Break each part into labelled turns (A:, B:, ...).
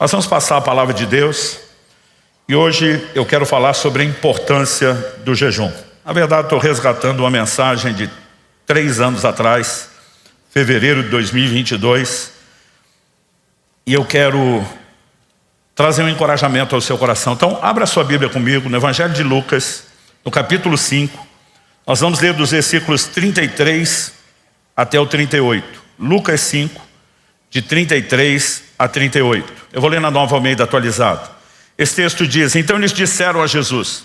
A: Nós vamos passar a palavra de Deus e hoje eu quero falar sobre a importância do jejum. Na verdade, estou resgatando uma mensagem de 3 anos atrás, fevereiro de 2022, e eu quero trazer um encorajamento ao seu coração. Então, abra sua Bíblia comigo no Evangelho de Lucas, no capítulo 5. Nós vamos ler dos versículos 33 até o 38. Lucas 5, de 33 a 38. Eu vou ler na Nova Almeida atualizada. Esse texto diz: então eles disseram a Jesus: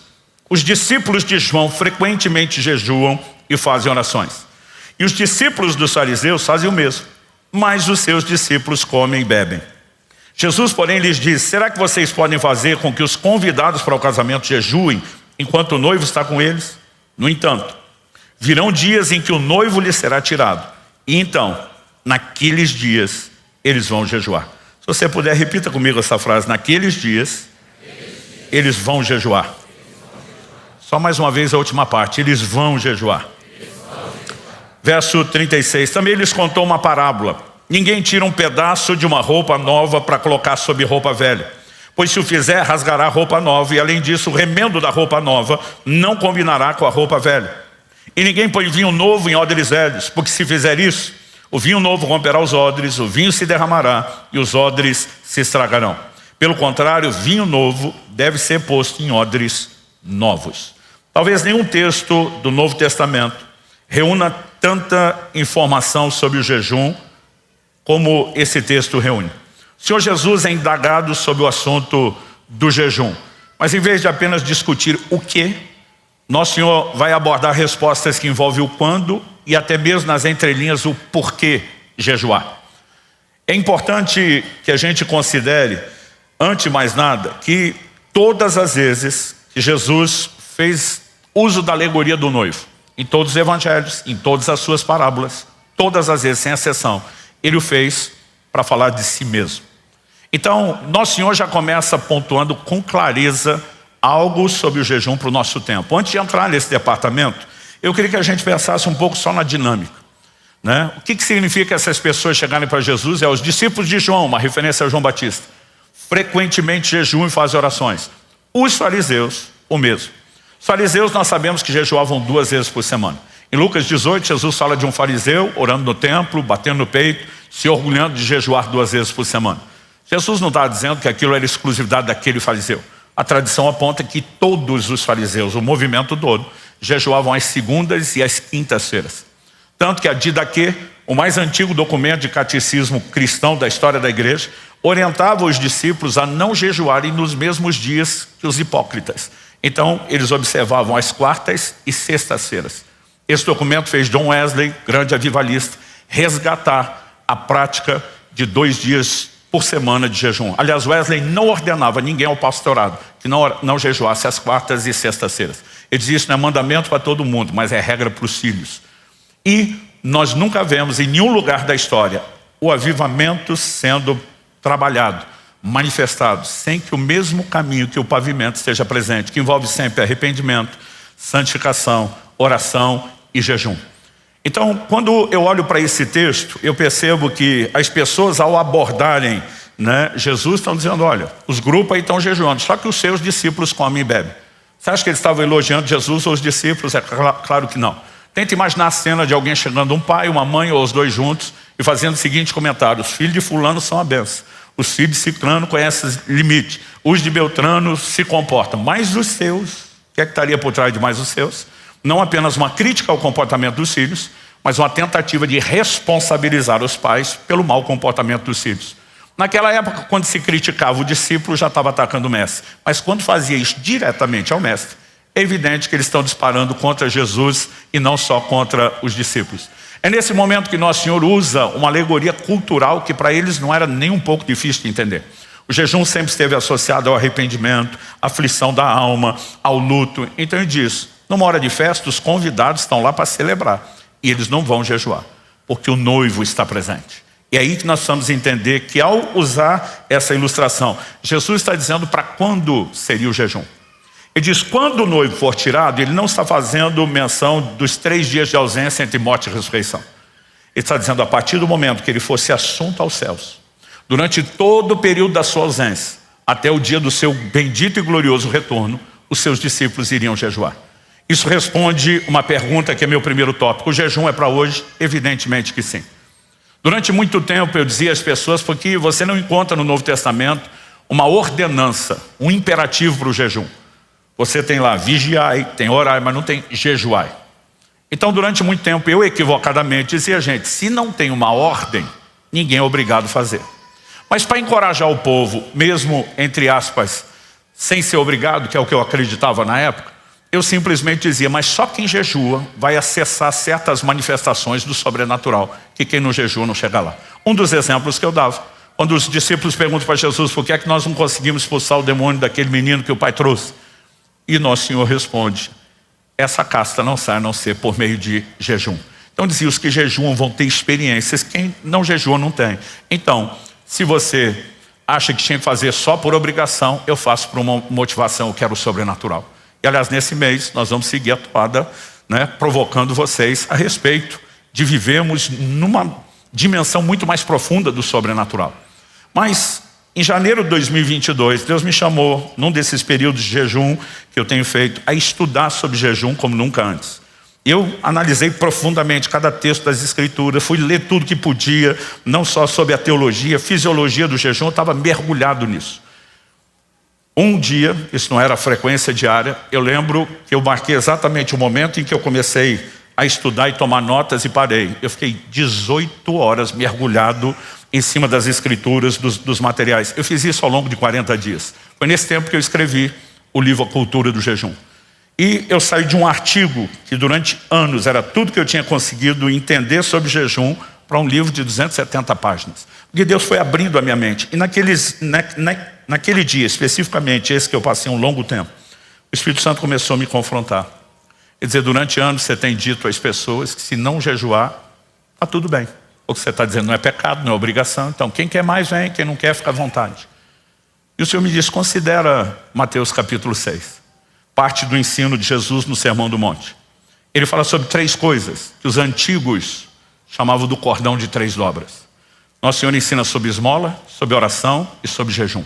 A: os discípulos de João frequentemente jejuam e fazem orações. E os discípulos dos fariseus fazem o mesmo, mas os seus discípulos comem e bebem. Jesus, porém, lhes disse: será que vocês podem fazer com que os convidados para o casamento jejuem enquanto o noivo está com eles? No entanto, virão dias em que o noivo lhes será tirado, e então, naqueles dias, eles vão jejuar. Se você puder, repita comigo essa frase: naqueles dias, eles vão jejuar. Só mais uma vez a última parte: eles vão jejuar. Verso 36, também lhes contou uma parábola: ninguém tira um pedaço de uma roupa nova para colocar sobre roupa velha, pois se o fizer, rasgará a roupa nova, e além disso, o remendo da roupa nova não combinará com a roupa velha. E ninguém põe vinho novo em odres velhos, porque se fizer isso, o vinho novo romperá os odres, o vinho se derramará e os odres se estragarão. Pelo contrário, o vinho novo deve ser posto em odres novos. Talvez nenhum texto do Novo Testamento reúna tanta informação sobre o jejum como esse texto reúne. O Senhor Jesus é indagado sobre o assunto do jejum, mas em vez de apenas discutir o que, nosso Senhor vai abordar respostas que envolvem o quando e até mesmo nas entrelinhas o porquê jejuar. É importante que a gente considere, antes de mais nada, que todas as vezes que Jesus fez uso da alegoria do noivo, em todos os evangelhos, em todas as suas parábolas, todas as vezes, sem exceção, ele o fez para falar de si mesmo. Então, nosso Senhor já começa pontuando com clareza algo sobre o jejum para o nosso tempo. Antes de entrar nesse departamento, eu queria que a gente pensasse um pouco só na dinâmica, né? O que significa essas pessoas chegarem para Jesus? É os discípulos de João, uma referência a João Batista, frequentemente jejuam e fazem orações. Os fariseus, o mesmo. Os fariseus, nós sabemos que jejuavam 2 vezes por semana. Em Lucas 18, Jesus fala de um fariseu orando no templo, batendo no peito, se orgulhando de jejuar 2 vezes por semana. Jesus não está dizendo que aquilo era exclusividade daquele fariseu. A tradição aponta que todos os fariseus, o movimento todo, jejuavam às segundas e às quintas-feiras. Tanto que a Didaquê, o mais antigo documento de catecismo cristão da história da igreja, orientava os discípulos a não jejuarem nos mesmos dias que os hipócritas. Então, eles observavam as quartas e sextas-feiras. Esse documento fez John Wesley, grande avivalista, resgatar a prática de 2 dias por semana de jejum. Aliás, Wesley não ordenava ninguém ao pastorado que não jejuasse às quartas e sextas-feiras. Ele diz: isso não é mandamento para todo mundo, mas é regra para os filhos. E nós nunca vemos em nenhum lugar da história o avivamento sendo trabalhado, manifestado, sem que o mesmo caminho que o pavimento esteja presente, que envolve sempre arrependimento, santificação, oração e jejum. Então, quando eu olho para esse texto, eu percebo que as pessoas, ao abordarem, Jesus, estão dizendo: olha, os grupos aí estão jejuando, só que os seus discípulos comem e bebem. Você acha que eles estavam elogiando Jesus ou os discípulos? É claro que não. Tenta imaginar a cena de alguém chegando, um pai, uma mãe ou os dois juntos, e fazendo o seguinte comentário: os filhos de fulano são a benção, os filhos de ciclano conhecem os limites, os de Beltrano se comportam, mas os seus, o que é que estaria por trás de mais os seus? Não apenas uma crítica ao comportamento dos filhos, mas uma tentativa de responsabilizar os pais pelo mau comportamento dos filhos. Naquela época, quando se criticava o discípulo, já estava atacando o mestre. Mas quando fazia isso diretamente ao mestre, é evidente que eles estão disparando contra Jesus e não só contra os discípulos. É nesse momento que Nosso Senhor usa uma alegoria cultural que para eles não era nem um pouco difícil de entender. O jejum sempre esteve associado ao arrependimento, à aflição da alma, ao luto. Então ele diz: numa hora de festa, os convidados estão lá para celebrar. E eles não vão jejuar, porque o noivo está presente. E é aí que nós precisamos entender que, ao usar essa ilustração, Jesus está dizendo para quando seria o jejum. Ele diz: quando o noivo for tirado, ele não está fazendo menção dos 3 dias de ausência entre morte e ressurreição. Ele está dizendo: a partir do momento que ele fosse assunto aos céus, Durante todo o período da sua ausência, até o dia do seu bendito e glorioso retorno, os seus discípulos iriam jejuar. Isso responde uma pergunta que é meu primeiro tópico. O jejum é para hoje? Evidentemente que sim. Durante muito tempo eu dizia às pessoas, porque você não encontra no Novo Testamento uma ordenança, um imperativo para o jejum. Você tem lá vigiai, tem orai, mas não tem jejuai. Então durante muito tempo eu equivocadamente dizia, gente, se não tem uma ordem, ninguém é obrigado a fazer. Mas para encorajar o povo, mesmo entre aspas, sem ser obrigado, que é o que eu acreditava na época, eu simplesmente dizia, mas só quem jejua vai acessar certas manifestações do sobrenatural, que quem não jejua não chega lá. Um dos exemplos que eu dava, quando os discípulos perguntam para Jesus, por que é que nós não conseguimos expulsar o demônio daquele menino que o pai trouxe? E nosso Senhor responde, essa casta não sai a não ser por meio de jejum. Então dizia, os que jejuam vão ter experiências, quem não jejua não tem. Então, se você acha que tinha que fazer só por obrigação, eu faço por uma motivação, eu quero o sobrenatural. E aliás, nesse mês nós vamos seguir a toada, provocando vocês a respeito de vivermos numa dimensão muito mais profunda do sobrenatural. Mas em janeiro de 2022, Deus me chamou, num desses períodos de jejum que eu tenho feito, a estudar sobre jejum como nunca antes. Eu analisei profundamente cada texto das Escrituras, fui ler tudo que podia, não só sobre a teologia, fisiologia do jejum, eu estava mergulhado nisso. Um dia, isso não era a frequência diária, eu lembro que eu marquei exatamente o momento em que eu comecei a estudar e tomar notas e parei. Eu fiquei 18 horas mergulhado em cima das Escrituras, dos materiais. Eu fiz isso ao longo de 40 dias. Foi nesse tempo que eu escrevi o livro A Cultura do Jejum. E eu saí de um artigo que durante anos era tudo que eu tinha conseguido entender sobre jejum para um livro de 270 páginas. Porque Deus foi abrindo a minha mente. E naquele dia, especificamente, esse que eu passei um longo tempo, o Espírito Santo começou a me confrontar. Quer dizer, durante anos você tem dito às pessoas que se não jejuar, está tudo bem. O que você está dizendo não é pecado, não é obrigação. Então, quem quer mais, vem. Quem não quer, fica à vontade. E o Senhor me disse, considera Mateus capítulo 6. Parte do ensino de Jesus no Sermão do Monte. Ele fala sobre 3 coisas que os antigos chamavam do cordão de 3 dobras. Nosso Senhor ensina sobre esmola, sobre oração e sobre jejum.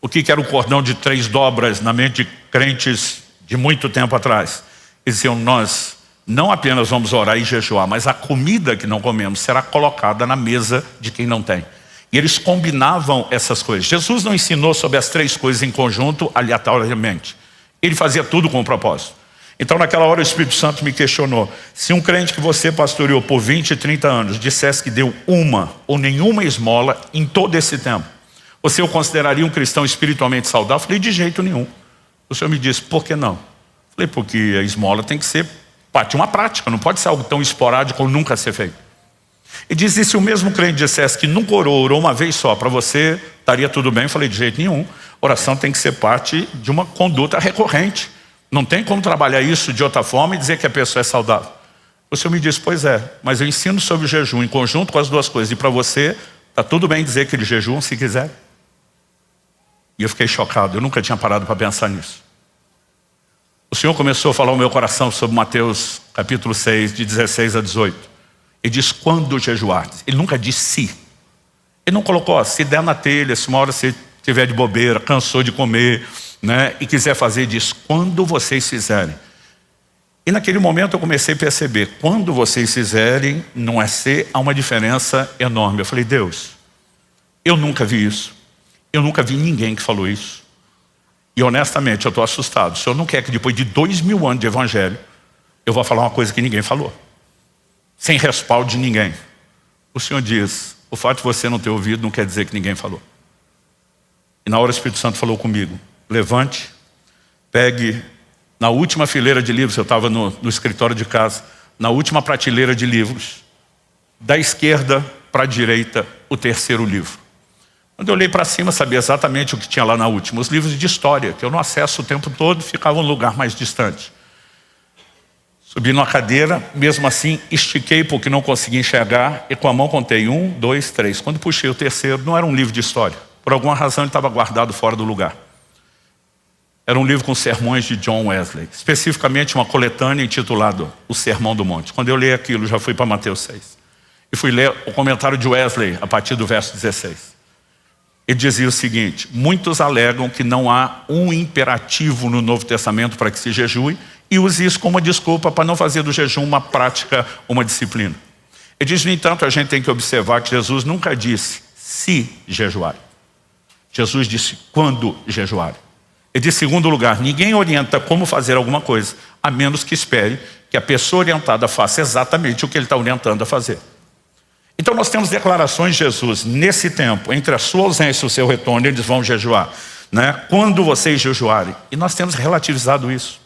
A: O que era o cordão de 3 dobras na mente de crentes de muito tempo atrás? Eles diziam, nós não apenas vamos orar e jejuar, mas a comida que não comemos será colocada na mesa de quem não tem. E eles combinavam essas coisas. Jesus não ensinou sobre as 3 coisas em conjunto, aleatoriamente. Ele fazia tudo com um propósito. Então naquela hora o Espírito Santo me questionou. Se um crente que você pastoreou por 20, 30 anos dissesse que deu uma ou nenhuma esmola em todo esse tempo, você o consideraria um cristão espiritualmente saudável? Eu falei, de jeito nenhum. O Senhor me disse, por que não? Eu falei, porque a esmola tem que ser parte de uma prática, não pode ser algo tão esporádico ou nunca ser feito. E diz, e se o mesmo crente dissesse que nunca orou uma vez só, para você estaria tudo bem? Eu falei, de jeito nenhum. Oração tem que ser parte de uma conduta recorrente. Não tem como trabalhar isso de outra forma e dizer que a pessoa é saudável. O Senhor me disse, pois é, mas eu ensino sobre o jejum em conjunto com as 2 coisas. E para você, está tudo bem dizer que eles jejuam se quiser. E eu fiquei chocado, eu nunca tinha parado para pensar nisso. O Senhor começou a falar ao meu coração sobre Mateus capítulo 6, de 16 a 18. Ele diz, quando jejuar? Ele nunca disse se. Ele não colocou, se der na telha, se uma hora você estiver de bobeira, cansou de comer, e quiser fazer, diz, quando vocês fizerem. E naquele momento eu comecei a perceber, quando vocês fizerem, não é ser, há uma diferença enorme. Eu falei, Deus, eu nunca vi isso. Eu nunca vi ninguém que falou isso. E honestamente eu estou assustado. O Senhor não quer que depois de 2000 anos de evangelho, eu vou falar uma coisa que ninguém falou. Sem respaldo de ninguém. O Senhor diz, o fato de você não ter ouvido não quer dizer que ninguém falou. E na hora o Espírito Santo falou comigo, levante, pegue na última fileira de livros, eu estava no escritório de casa, na última prateleira de livros, da esquerda para a direita, o 3º livro. Quando eu olhei para cima, sabia exatamente o que tinha lá na última. Os livros de história, que eu não acesso o tempo todo, ficavam em um lugar mais distante. Subi numa cadeira, mesmo assim, estiquei porque não consegui enxergar e com a mão contei 1, 2, 3. Quando puxei o 3º, não era um livro de história. Por alguma razão ele estava guardado fora do lugar. Era um livro com sermões de John Wesley. Especificamente uma coletânea intitulada O Sermão do Monte. Quando eu li aquilo, já fui para Mateus 6. E fui ler o comentário de Wesley, a partir do verso 16. Ele dizia o seguinte: muitos alegam que não há um imperativo no Novo Testamento para que se jejue e use isso como uma desculpa para não fazer do jejum uma prática, uma disciplina. Ele diz, no entanto, a gente tem que observar que Jesus nunca disse se jejuar. Jesus disse quando jejuar. Ele disse, em segundo lugar, ninguém orienta como fazer alguma coisa, a menos que espere que a pessoa orientada faça exatamente o que ele está orientando a fazer. Então nós temos declarações de Jesus nesse tempo, entre a sua ausência e o seu retorno, eles vão jejuar, né? Quando vocês jejuarem. E nós temos relativizado isso.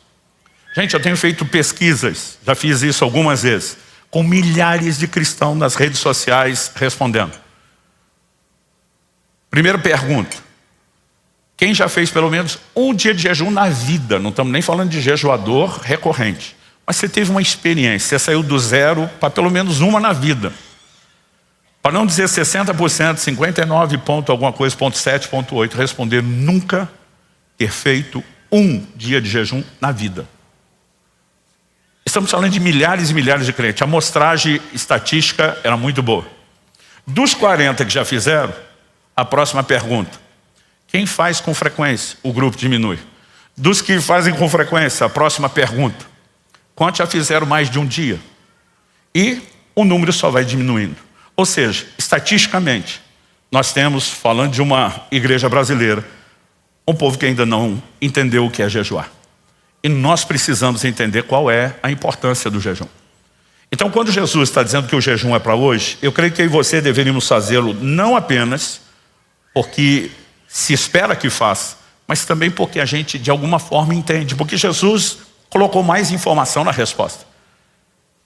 A: Gente, eu tenho feito pesquisas, já fiz isso algumas vezes, com milhares de cristãos nas redes sociais respondendo. Primeira pergunta: quem já fez pelo menos um dia de jejum na vida? Não estamos nem falando de jejuador recorrente. Mas você teve uma experiência, você saiu do zero para pelo menos uma na vida. Para não dizer 60%, 59 ponto alguma coisa, ponto 7, ponto 8, responder nunca ter feito um dia de jejum na vida. Estamos falando de milhares e milhares de crentes. A amostragem estatística era muito boa. Dos 40 que já fizeram, a próxima pergunta: quem faz com frequência? O grupo diminui. Dos que fazem com frequência, a próxima pergunta: quantos já fizeram mais de um dia? E o número só vai diminuindo. Ou seja, estatisticamente, nós temos, falando de uma igreja brasileira, um povo que ainda não entendeu o que é jejuar. E nós precisamos entender qual é a importância do jejum. Então, quando Jesus está dizendo que o jejum é para hoje, eu creio que eu e você deveríamos fazê-lo não apenas porque se espera que faça, mas também porque a gente de alguma forma entende, porque Jesus colocou mais informação na resposta.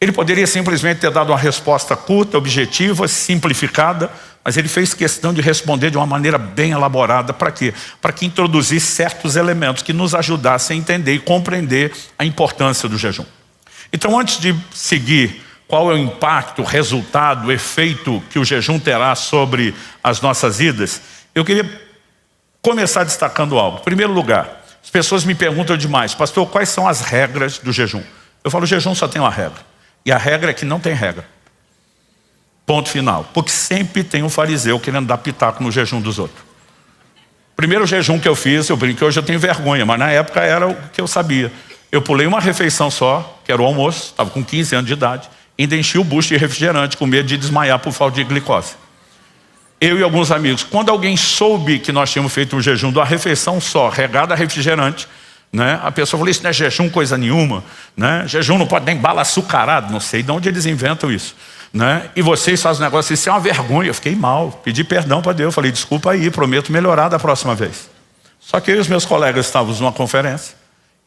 A: Ele poderia simplesmente ter dado uma resposta curta, objetiva, simplificada, mas ele fez questão de responder de uma maneira bem elaborada. Para quê? Para que introduzisse certos elementos que nos ajudassem a entender e compreender a importância do jejum. Então, antes de seguir qual é o impacto, o resultado, o efeito que o jejum terá sobre as nossas vidas, eu queria começar destacando algo. Em primeiro lugar, as pessoas me perguntam demais: pastor, quais são as regras do jejum? Eu falo, o jejum só tem uma regra. E a regra é que não tem regra. Ponto final. Porque sempre tem um fariseu querendo dar pitaco no jejum dos outros. Primeiro jejum que eu fiz, eu brinquei, hoje eu tenho vergonha, mas na época era o que eu sabia. Eu pulei uma refeição só, que era o almoço, estava com 15 anos de idade, ainda enchi o bucho de refrigerante, com medo de desmaiar por falta de glicose. Eu e alguns amigos, quando alguém soube que nós tínhamos feito um jejum de uma refeição só, regada a refrigerante, né? A pessoa falou, isso não é jejum coisa nenhuma, né? Jejum não pode nem bala açucarado, não sei de onde eles inventam isso, né? E vocês fazem um negócio, isso é uma vergonha. Eu fiquei mal, pedi perdão para Deus, falei, desculpa aí, prometo melhorar da próxima vez. Só que eu e os meus colegas estávamos numa conferência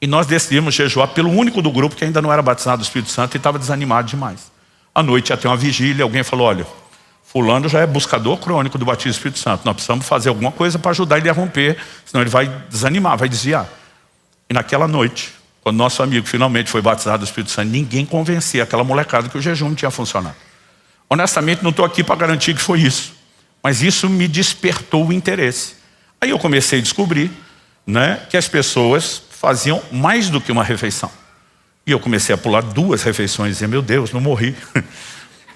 A: e nós decidimos jejuar pelo único do grupo que ainda não era batizado do Espírito Santo e estava desanimado demais. À noite ia ter uma vigília, alguém falou, olha, fulano já é buscador crônico do batismo do Espírito Santo, nós precisamos fazer alguma coisa para ajudar ele a romper, senão ele vai desanimar, vai desviar. E naquela noite, quando nosso amigo finalmente foi batizado do Espírito Santo, ninguém convencia aquela molecada que o jejum não tinha funcionado. Honestamente, não estou aqui para garantir que foi isso, mas isso me despertou o interesse. Aí eu comecei a descobrir, né, que as pessoas faziam mais do que uma refeição. E eu comecei a pular 2 refeições e dizer, meu Deus, não morri.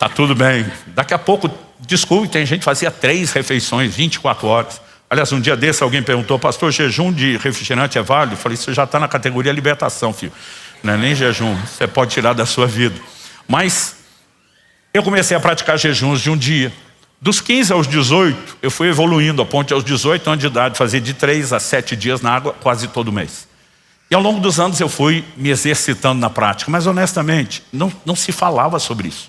A: Tá tudo bem. Daqui a pouco, desculpe, tem gente que fazia 3 refeições, 24 horas. Aliás, um dia desse alguém perguntou, pastor, jejum de refrigerante é válido? Eu falei, isso já está na categoria libertação, filho. Não é nem jejum, você pode tirar da sua vida. Mas eu comecei a praticar jejuns de um dia. Dos 15 aos 18, eu fui evoluindo a ponto de aos 18 anos de idade, fazer de 3 a 7 dias na água quase todo mês. E ao longo dos anos eu fui me exercitando na prática, mas honestamente, não se falava sobre isso.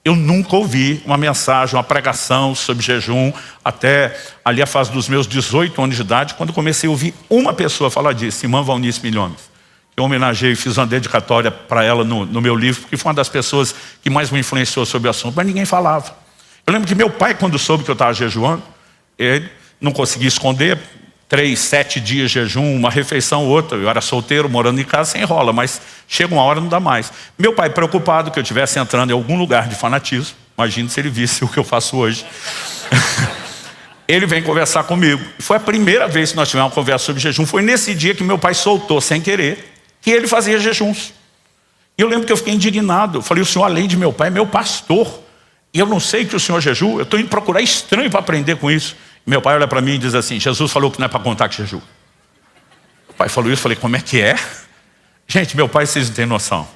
A: Eu nunca ouvi uma mensagem, uma pregação sobre jejum, até ali a fase dos meus 18 anos de idade, quando comecei a ouvir uma pessoa falar disso, irmã Valnice Milhomes. Eu homenageei e fiz uma dedicatória para ela no meu livro, porque foi uma das pessoas que mais me influenciou sobre o assunto, mas ninguém falava. Eu lembro que meu pai, quando soube que eu estava jejuando, ele não conseguia esconder, 3, 7 dias de jejum, uma refeição, outra. Eu era solteiro, morando em casa, sem enrola, mas chega uma hora, não dá mais. Meu pai, preocupado que eu estivesse entrando em algum lugar de fanatismo, imagina se ele visse o que eu faço hoje. Ele vem conversar comigo. Foi a primeira vez que nós tivemos uma conversa sobre jejum. Foi nesse dia que meu pai soltou, sem querer, que ele fazia jejuns. E eu lembro que eu fiquei indignado. Eu falei, o senhor, além de meu pai, é meu pastor. E eu não sei que o senhor jejua, eu estou indo procurar estranho para aprender com isso. Meu pai olha para mim e diz assim, Jesus falou que não é para contar que jejua. O pai falou isso, eu falei, como é que é? Gente, meu pai, vocês não têm noção.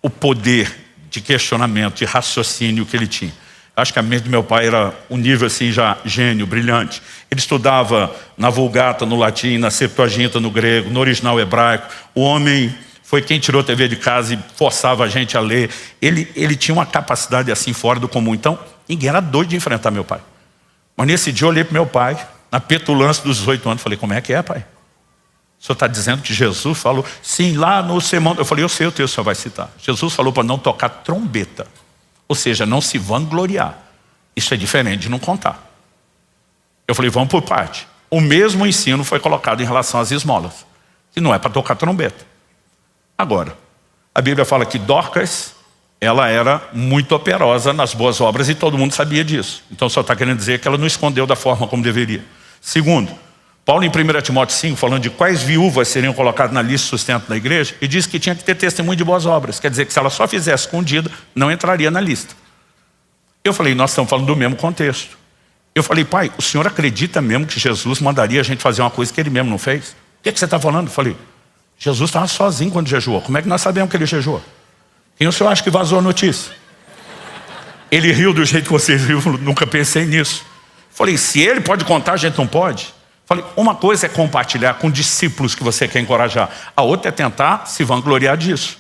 A: O poder de questionamento, de raciocínio que ele tinha. Acho que a mente do meu pai era um nível assim já gênio, brilhante. Ele estudava na Vulgata, no latim, na Septuaginta, no grego, no original hebraico. O homem foi quem tirou a TV de casa e forçava a gente a ler. Ele tinha uma capacidade assim fora do comum. Então, ninguém era doido de enfrentar meu pai. Mas nesse dia eu olhei para meu pai, na petulância dos 18 anos, falei, como é que é, pai? O senhor está dizendo que Jesus falou? Sim, lá no sermão. Eu falei, eu sei o texto que o senhor vai citar. Jesus falou para não tocar trombeta. Ou seja, não se vangloriar. Isso é diferente de não contar. Eu falei, vamos por parte. O mesmo ensino foi colocado em relação às esmolas, que não é para tocar trombeta. Agora, a Bíblia fala que Dorcas, ela era muito operosa nas boas obras e todo mundo sabia disso. Então só está querendo dizer que ela não escondeu da forma como deveria. Segundo, Paulo em 1 Timóteo 5, falando de quais viúvas seriam colocadas na lista de sustento da igreja, e diz que tinha que ter testemunho de boas obras. Quer dizer que se ela só fizesse escondida, não entraria na lista. Eu falei, nós estamos falando do mesmo contexto. Eu falei, pai, o senhor acredita mesmo que Jesus mandaria a gente fazer uma coisa que ele mesmo não fez? O que você está falando? Eu falei, Jesus estava sozinho quando jejuou. Como é que nós sabemos que ele jejuou? Quem o senhor acha que vazou a notícia? Ele riu do jeito que vocês riram, nunca pensei nisso. Falei, se ele pode contar, a gente não pode? Falei, uma coisa é compartilhar com discípulos que você quer encorajar. A outra é tentar se vangloriar disso.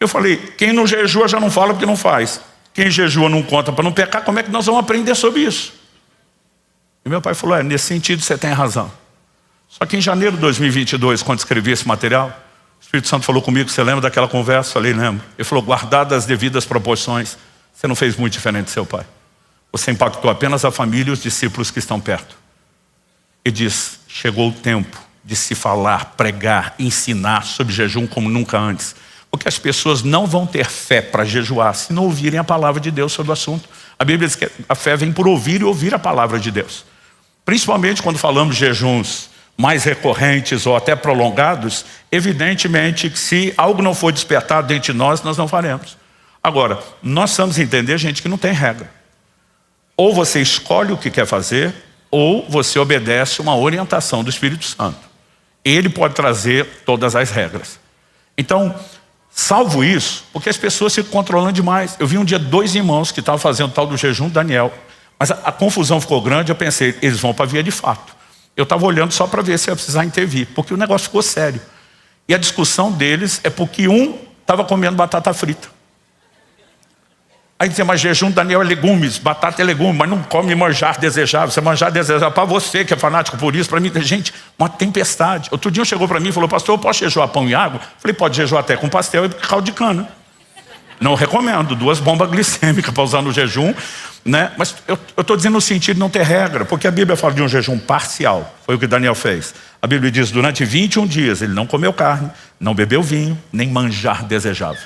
A: Eu falei, quem não jejua já não fala porque não faz. Quem jejua não conta para não pecar, como é que nós vamos aprender sobre isso? E meu pai falou, nesse sentido você tem razão. Só que em janeiro de 2022, quando escrevi esse material, o Espírito Santo falou comigo, você lembra daquela conversa? Eu falei, lembro. Ele falou, guardadas as devidas proporções, você não fez muito diferente do seu pai. Você impactou apenas a família e os discípulos que estão perto. E diz, chegou o tempo de se falar, pregar, ensinar sobre jejum como nunca antes. Porque as pessoas não vão ter fé para jejuar se não ouvirem a palavra de Deus sobre o assunto. A Bíblia diz que a fé vem por ouvir e ouvir a palavra de Deus. Principalmente quando falamos de jejuns mais recorrentes ou até prolongados, evidentemente que se algo não for despertado dentro de nós não faremos. Agora, nós precisamos entender, gente, que não tem regra. Ou você escolhe o que quer fazer, ou você obedece uma orientação do Espírito Santo. Ele pode trazer todas as regras. Então, salvo isso, porque as pessoas ficam controlando demais. Eu vi um dia 2 irmãos que estavam fazendo tal do jejum, Daniel. Mas a confusão ficou grande, eu pensei, eles vão para a via de fato. Eu estava olhando só para ver se ia precisar intervir, porque o negócio ficou sério. E a discussão deles é porque um estava comendo batata frita. Aí dizia, mas jejum, Daniel, é legumes, batata é legume, mas não come manjar desejável. Você manjar desejável para você que é fanático por isso, para mim, gente, uma tempestade. Outro dia chegou para mim e falou, pastor, eu posso jejuar pão e água? Falei, pode jejuar até com pastel e caldo de cana. Não recomendo, 2 bombas glicêmicas para usar no jejum, né? Mas eu estou dizendo no sentido de não ter regra, porque a Bíblia fala de um jejum parcial, foi o que Daniel fez. A Bíblia diz, durante 21 dias ele não comeu carne, não bebeu vinho, nem manjar desejável.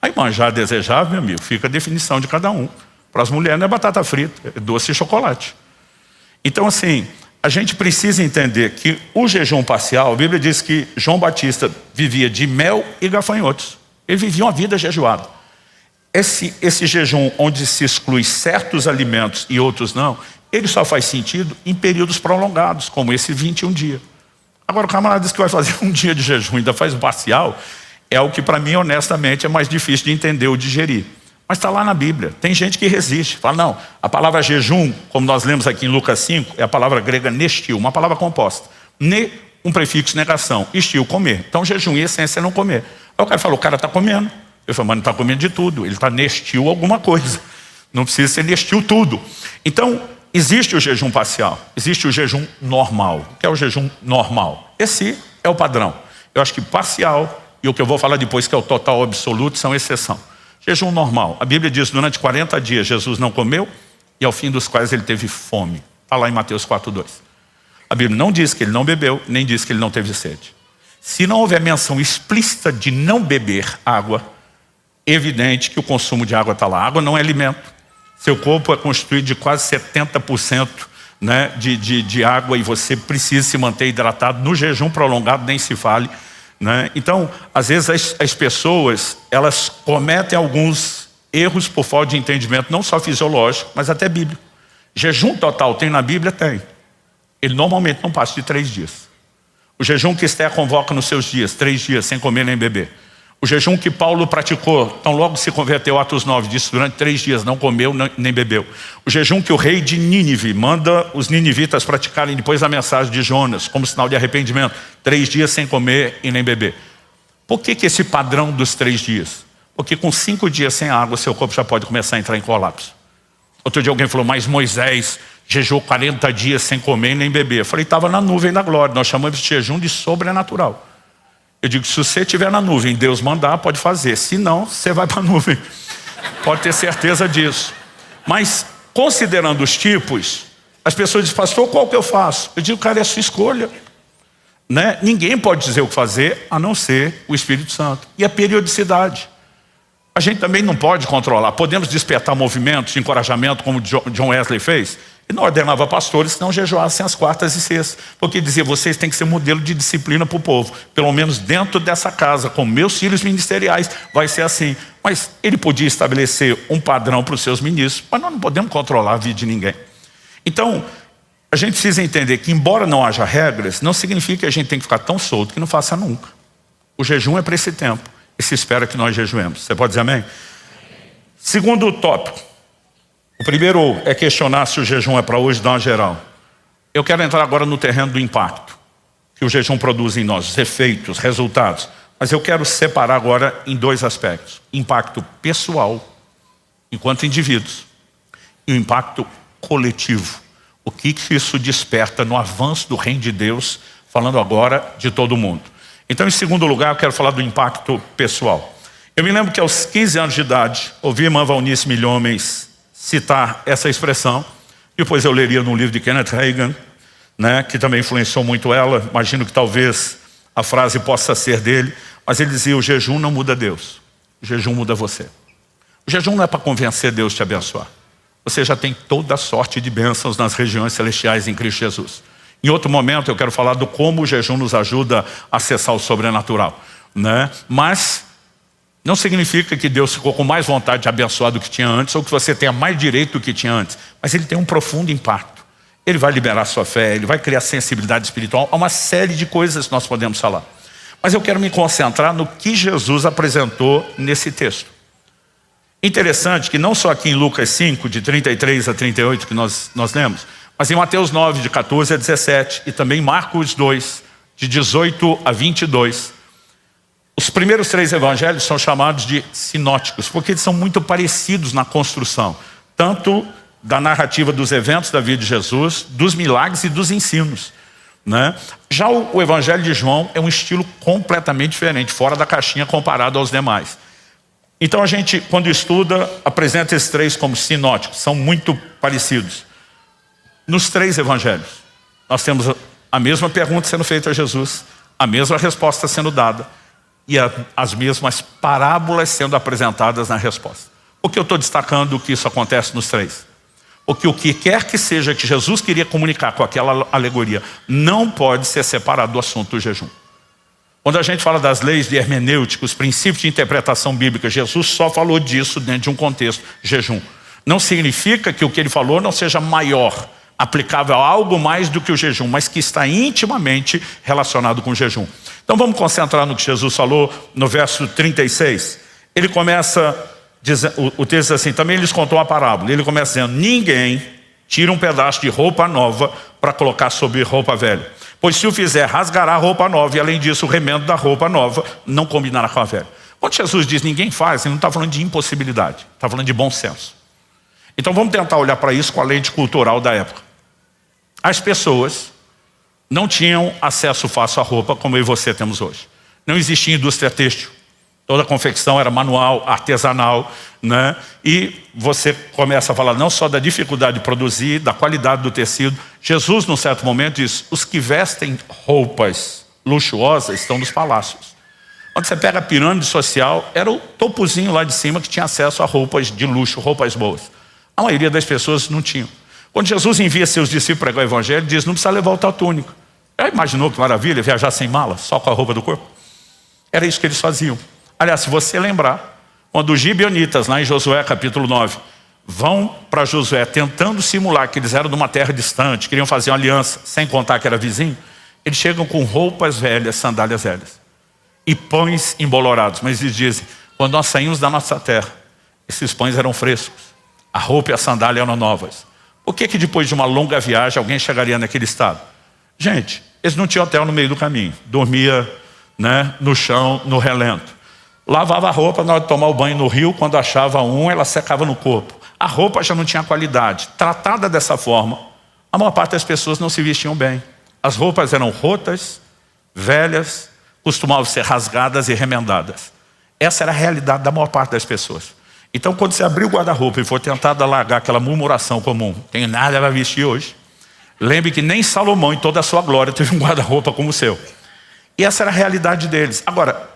A: Aí manjar desejável, meu amigo, fica a definição de cada um. Para as mulheres não é batata frita, é doce e chocolate. Então assim, a gente precisa entender que o jejum parcial, a Bíblia diz que João Batista vivia de mel e gafanhotos. Ele vivia uma vida jejuada. Esse jejum onde se exclui certos alimentos e outros não, ele só faz sentido em períodos prolongados, como esse 21 dias. Agora o camarada diz que vai fazer um dia de jejum, ainda faz parcial, é o que para mim honestamente é mais difícil de entender ou digerir. Mas está lá na Bíblia, tem gente que resiste, fala não, a palavra jejum, como nós lemos aqui em Lucas 5, é a palavra grega nestil, uma palavra composta. Ne, um prefixo negação, estil, comer. Então jejum em essência é não comer. Aí o cara fala, o cara está comendo. Eu falo, mas não está comendo de tudo, ele está nestil alguma coisa. Não precisa ser nestil tudo. Então, existe o jejum parcial, existe o jejum normal. O que é o jejum normal? Esse é o padrão. Eu acho que parcial e o que eu vou falar depois, que é o total absoluto, são exceção. Jejum normal. A Bíblia diz, durante 40 dias Jesus não comeu e ao fim dos quais ele teve fome. Está lá em Mateus 4:2. A Bíblia não diz que ele não bebeu, nem diz que ele não teve sede. Se não houver menção explícita de não beber água, evidente que o consumo de água está lá. Água não é alimento. Seu corpo é constituído de quase 70%, né, de água e você precisa se manter hidratado. No jejum prolongado nem se fale, né? Então, às vezes as pessoas, elas cometem alguns erros por falta de entendimento, não só fisiológico, mas até bíblico. Jejum total tem na Bíblia? Tem. Ele normalmente não passa de 3 dias. O jejum que Esther convoca nos seus dias, 3 dias, sem comer nem beber. O jejum que Paulo praticou, tão logo se converteu, Atos 9, disse durante 3 dias, não comeu nem bebeu. O jejum que o rei de Nínive manda os ninivitas praticarem depois da mensagem de Jonas, como sinal de arrependimento, 3 dias sem comer e nem beber. Por que esse padrão dos 3 dias? Porque com 5 dias sem água, seu corpo já pode começar a entrar em colapso. Outro dia alguém falou, mas Moisés jejuou 40 dias sem comer nem beber. Eu falei, estava na nuvem da glória, nós chamamos de jejum de sobrenatural. Eu digo, se você estiver na nuvem, Deus mandar, pode fazer. Se não, você vai para a nuvem. Pode ter certeza disso. Mas, considerando os tipos, as pessoas dizem, pastor, qual que eu faço? Eu digo, cara, é a sua escolha. Né? Ninguém pode dizer o que fazer, a não ser o Espírito Santo. E a periodicidade. A gente também não pode controlar. Podemos despertar movimentos de encorajamento, como John Wesley fez. E não ordenava pastores que não jejuassem às quartas e sextas. Porque dizia, vocês têm que ser modelo de disciplina para o povo. Pelo menos dentro dessa casa, com meus filhos ministeriais, vai ser assim. Mas ele podia estabelecer um padrão para os seus ministros, mas nós não podemos controlar a vida de ninguém. Então, a gente precisa entender que, embora não haja regras, não significa que a gente tem que ficar tão solto que não faça nunca. O jejum é para esse tempo. E se espera que nós jejuemos. Você pode dizer amém? Segundo tópico. O primeiro é questionar se o jejum é para hoje, dar uma geral. Eu quero entrar agora no terreno do impacto que o jejum produz em nós, os efeitos, resultados. Mas eu quero separar agora em 2 aspectos. Impacto pessoal, enquanto indivíduos, e o impacto coletivo. O que isso desperta no avanço do reino de Deus, falando agora de todo mundo. Então, em segundo lugar, eu quero falar do impacto pessoal. Eu me lembro que aos 15 anos de idade, ouvi a irmã Valnice Milhomens citar essa expressão. Depois eu leria no livro de Kenneth Hagin, né, que também influenciou muito ela. Imagino que talvez a frase possa ser dele. Mas ele dizia, o jejum não muda Deus. O jejum muda você. O jejum não é para convencer Deus a te abençoar. Você já tem toda a sorte de bênçãos nas regiões celestiais em Cristo Jesus. Em outro momento eu quero falar do como o jejum nos ajuda a acessar o sobrenatural, né? Mas não significa que Deus ficou com mais vontade de abençoar do que tinha antes, ou que você tenha mais direito do que tinha antes. Mas ele tem um profundo impacto. Ele vai liberar sua fé, ele vai criar sensibilidade espiritual. Há uma série de coisas que nós podemos falar. Mas eu quero me concentrar no que Jesus apresentou nesse texto. Interessante que não só aqui em Lucas 5, de 33 a 38, que nós lemos, mas em Mateus 9, de 14 a 17, e também Marcos 2, de 18 a 22, os primeiros 3 evangelhos são chamados de sinóticos, porque eles são muito parecidos na construção, tanto da narrativa dos eventos da vida de Jesus, dos milagres e dos ensinos, né? Já o evangelho de João é um estilo completamente diferente, fora da caixinha comparado aos demais. Então a gente, quando estuda, apresenta esses 3 como sinóticos, são muito parecidos. Nos 3 evangelhos, nós temos a mesma pergunta sendo feita a Jesus, a mesma resposta sendo dada e as mesmas parábolas sendo apresentadas na resposta. Por que eu estou destacando que isso acontece nos 3? Porque o que quer que seja que Jesus queria comunicar com aquela alegoria não pode ser separado do assunto do jejum. Quando a gente fala das leis de hermenêutica, os princípios de interpretação bíblica, Jesus só falou disso dentro de um contexto, jejum. Não significa que o que ele falou não seja maior, aplicável a algo mais do que o jejum, mas que está intimamente relacionado com o jejum. Então vamos concentrar no que Jesus falou no verso 36. Ele começa, o texto diz assim, também lhes contou a parábola. Ele começa dizendo, ninguém tira um pedaço de roupa nova para colocar sobre roupa velha. Pois se o fizer, rasgará a roupa nova, e além disso o remendo da roupa nova não combinará com a velha. Quando Jesus diz ninguém faz, ele não está falando de impossibilidade, está falando de bom senso. Então vamos tentar olhar para isso com a lente cultural da época. As pessoas não tinham acesso fácil à roupa como eu e você temos hoje. Não existia indústria têxtil. Toda a confecção era manual, artesanal, né? E você começa a falar não só da dificuldade de produzir, da qualidade do tecido. Jesus, num certo momento, diz, os que vestem roupas luxuosas estão nos palácios. Quando você pega a pirâmide social, era o topozinho lá de cima que tinha acesso a roupas de luxo, roupas boas. A maioria das pessoas não tinham. Quando Jesus envia seus discípulos pregar o evangelho, diz, não precisa levar outra túnica. Já imaginou que maravilha, viajar sem mala, só com a roupa do corpo? Era isso que eles faziam. Aliás, se você lembrar, Quando os gibeonitas, lá em Josué capítulo 9, vão para Josué tentando simular que eles eram de uma terra distante, queriam fazer uma aliança, sem contar que era vizinho, eles chegam com roupas velhas, sandálias velhas e pães embolorados. Mas eles dizem, quando nós saímos da nossa terra, esses pães eram frescos, a roupa e a sandália eram novas. Por que depois de uma longa viagem alguém chegaria naquele estado? Gente, eles não tinham hotel no meio do caminho, dormia, né, no chão, no relento. Lavava a roupa na hora de tomar o banho no rio, quando achava ela secava no corpo. A roupa já não tinha qualidade. Tratada dessa forma, a maior parte das pessoas não se vestiam bem. As roupas eram rotas, velhas, costumavam ser rasgadas e remendadas. Essa era a realidade da maior parte das pessoas. Então, quando você abrir o guarda-roupa e for tentar largar aquela murmuração comum, tenho nada para vestir hoje, lembre que nem Salomão, em toda a sua glória, teve um guarda-roupa como o seu. E essa era a realidade deles. Agora,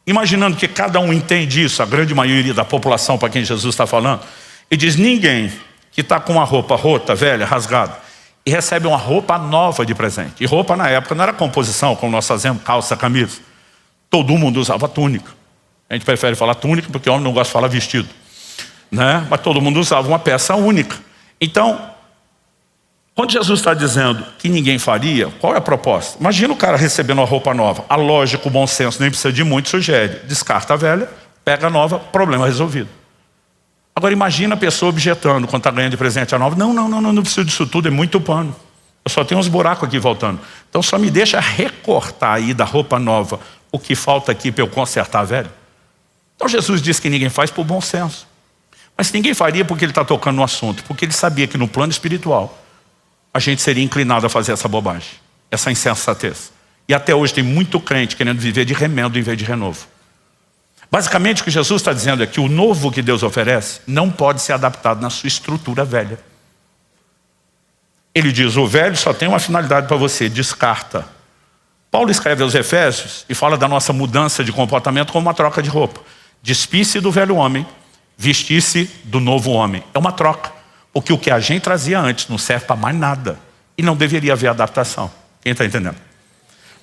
A: imaginando que cada um entende isso, a grande maioria da população para quem Jesus está falando, e diz, ninguém que está com uma roupa rota, velha, rasgada, e recebe uma roupa nova de presente. E roupa na época não era composição, como nós fazemos, calça, camisa. Todo mundo usava túnica. A gente prefere falar túnica porque o homem não gosta de falar vestido, né? Mas todo mundo usava uma peça única. Então, quando Jesus está dizendo que ninguém faria, qual é a proposta? Imagina o cara recebendo uma roupa nova. A lógica, o bom senso, nem precisa de muito, sugere. Descarta a velha, pega a nova, problema resolvido. Agora imagina a pessoa objetando quando está ganhando de presente a nova. Não preciso disso tudo, é muito pano. Eu só tenho uns buracos aqui voltando. Então só me deixa recortar aí da roupa nova o que falta aqui para eu consertar a velha. Então Jesus disse que ninguém faz por bom senso. Mas ninguém faria porque ele está tocando no assunto. Porque ele sabia que no plano espiritual a gente seria inclinado a fazer essa bobagem, essa insensatez. E até hoje tem muito crente querendo viver de remendo em vez de renovo. Basicamente o que Jesus está dizendo é que o novo que Deus oferece não pode ser adaptado na sua estrutura velha. Ele diz, o velho só tem uma finalidade para você, descarta. Paulo escreve aos Efésios e fala da nossa mudança de comportamento como uma troca de roupa. Despisse do velho homem, vestisse do novo homem. É uma troca. Porque o que a gente trazia antes não serve para mais nada. E não deveria haver adaptação. Quem está entendendo?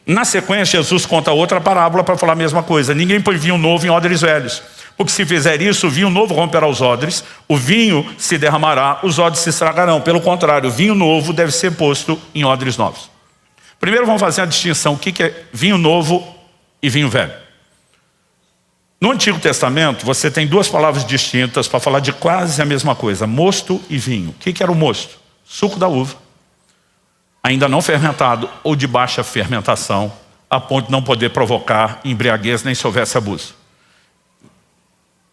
A: Na sequência, Jesus conta outra parábola para falar a mesma coisa. Ninguém põe vinho novo em odres velhos. Porque se fizer isso, o vinho novo romperá os odres, o vinho se derramará, os odres se estragarão. Pelo contrário, o vinho novo deve ser posto em odres novos. Primeiro vamos fazer a distinção. O que é vinho novo e vinho velho? No Antigo Testamento, você tem duas palavras distintas para falar de quase a mesma coisa. Mosto e vinho. O que era o mosto? Suco da uva. Ainda não fermentado ou de baixa fermentação, a ponto de não poder provocar embriaguez nem se houvesse abuso.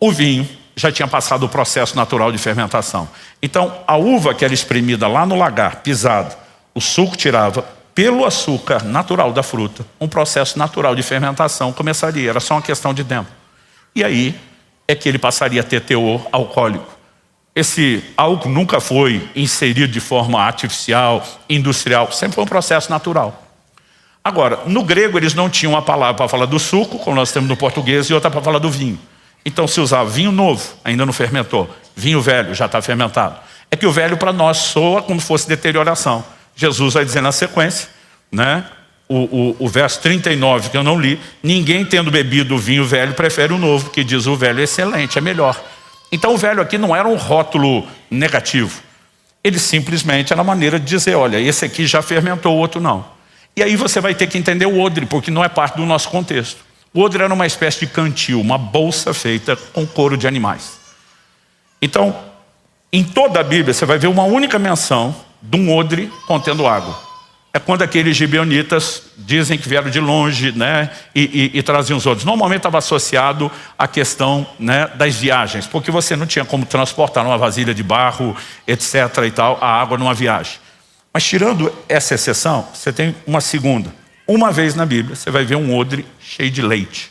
A: O vinho já tinha passado o processo natural de fermentação. Então, a uva que era espremida lá no lagar, pisado, o suco tirava, pelo açúcar natural da fruta, um processo natural de fermentação começaria. Era só uma questão de tempo. E aí é que ele passaria a ter teor alcoólico. Esse álcool nunca foi inserido de forma artificial, industrial, sempre foi um processo natural. Agora, no grego eles não tinham uma palavra para falar do suco, como nós temos no português, e outra para falar do vinho. Então se usava vinho novo, ainda não fermentou, vinho velho, já está fermentado. É que o velho para nós soa como se fosse deterioração. Jesus vai dizer na sequência, né? O verso 39 que eu não li, ninguém tendo bebido o vinho velho prefere o novo, que diz o velho é excelente, é melhor. Então o velho aqui não era um rótulo negativo. Ele simplesmente era a maneira de dizer, olha, esse aqui já fermentou, o outro não. E aí você vai ter que entender o odre, porque não é parte do nosso contexto. O odre era uma espécie de cantil, uma bolsa feita com couro de animais. Então, em toda a Bíblia você vai ver uma única menção de um odre contendo água. É quando aqueles gibeonitas dizem que vieram de longe, né, e traziam os odres. Normalmente estava associado à questão, né, das viagens, porque você não tinha como transportar numa vasilha de barro, etc. e tal, a água numa viagem. Mas tirando essa exceção, você tem uma segunda. Uma vez na Bíblia, você vai ver um odre cheio de leite.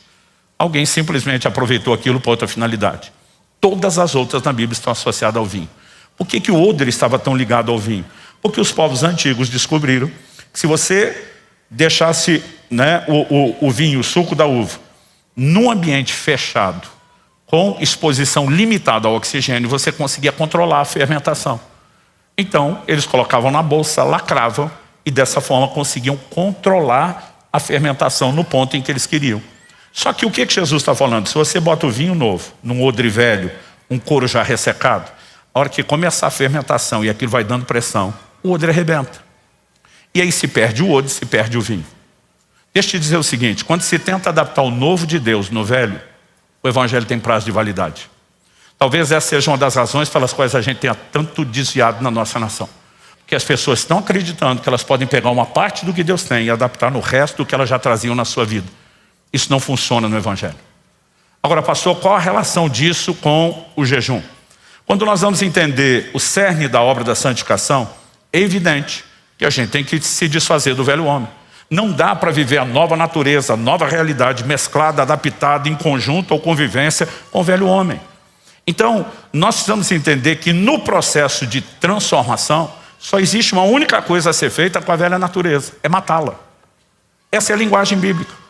A: Alguém simplesmente aproveitou aquilo para outra finalidade. Todas as outras na Bíblia estão associadas ao vinho. Por que o odre estava tão ligado ao vinho? Porque os povos antigos descobriram que se você deixasse, né, o vinho, o suco da uva, num ambiente fechado, com exposição limitada ao oxigênio, você conseguia controlar a fermentação. Então, eles colocavam na bolsa, lacravam, e dessa forma conseguiam controlar a fermentação no ponto em que eles queriam. Só que o que Jesus está falando? Se você bota o vinho novo num odre velho, um couro já ressecado, a hora que começar a fermentação e aquilo vai dando pressão, o odre arrebenta. E aí se perde o odre, se perde o vinho. Deixa eu te dizer o seguinte, quando se tenta adaptar o novo de Deus no velho, o evangelho tem prazo de validade. Talvez essa seja uma das razões pelas quais a gente tenha tanto desviado na nossa nação. Porque as pessoas estão acreditando que elas podem pegar uma parte do que Deus tem e adaptar no resto do que elas já traziam na sua vida. Isso não funciona no evangelho. Agora, pastor, qual a relação disso com o jejum? Quando nós vamos entender o cerne da obra da santificação, é evidente que a gente tem que se desfazer do velho homem. Não dá para viver a nova natureza, a nova realidade mesclada, adaptada, em conjunto ou convivência com o velho homem. Então, nós precisamos entender que no processo de transformação, só existe uma única coisa a ser feita com a velha natureza, é matá-la. Essa é a linguagem bíblica.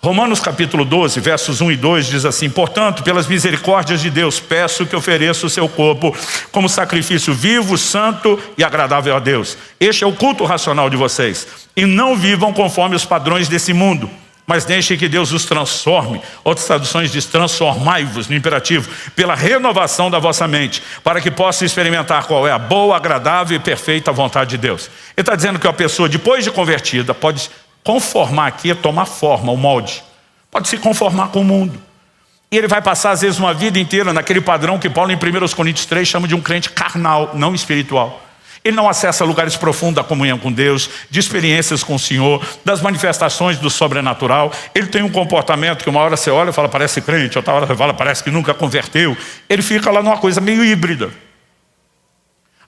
A: Romanos capítulo 12, versos 1 e 2 diz assim: portanto, pelas misericórdias de Deus, peço que ofereça o seu corpo como sacrifício vivo, santo e agradável a Deus. Este é o culto racional de vocês. E não vivam conforme os padrões desse mundo, mas deixem que Deus os transforme. Outras traduções diz: transformai-vos, no imperativo, pela renovação da vossa mente, para que possa experimentar qual é a boa, agradável e perfeita vontade de Deus. Ele está dizendo que a pessoa, depois de convertida, pode conformar aqui é tomar forma, o molde. Pode se conformar com o mundo. E ele vai passar às vezes uma vida inteira naquele padrão que Paulo em 1 Coríntios 3 chama de um crente carnal, não espiritual. Ele não acessa lugares profundos da comunhão com Deus, de experiências com o Senhor, das manifestações do sobrenatural. Ele tem um comportamento que uma hora você olha e fala, parece crente, outra hora você fala, parece que nunca converteu. Ele fica lá numa coisa meio híbrida.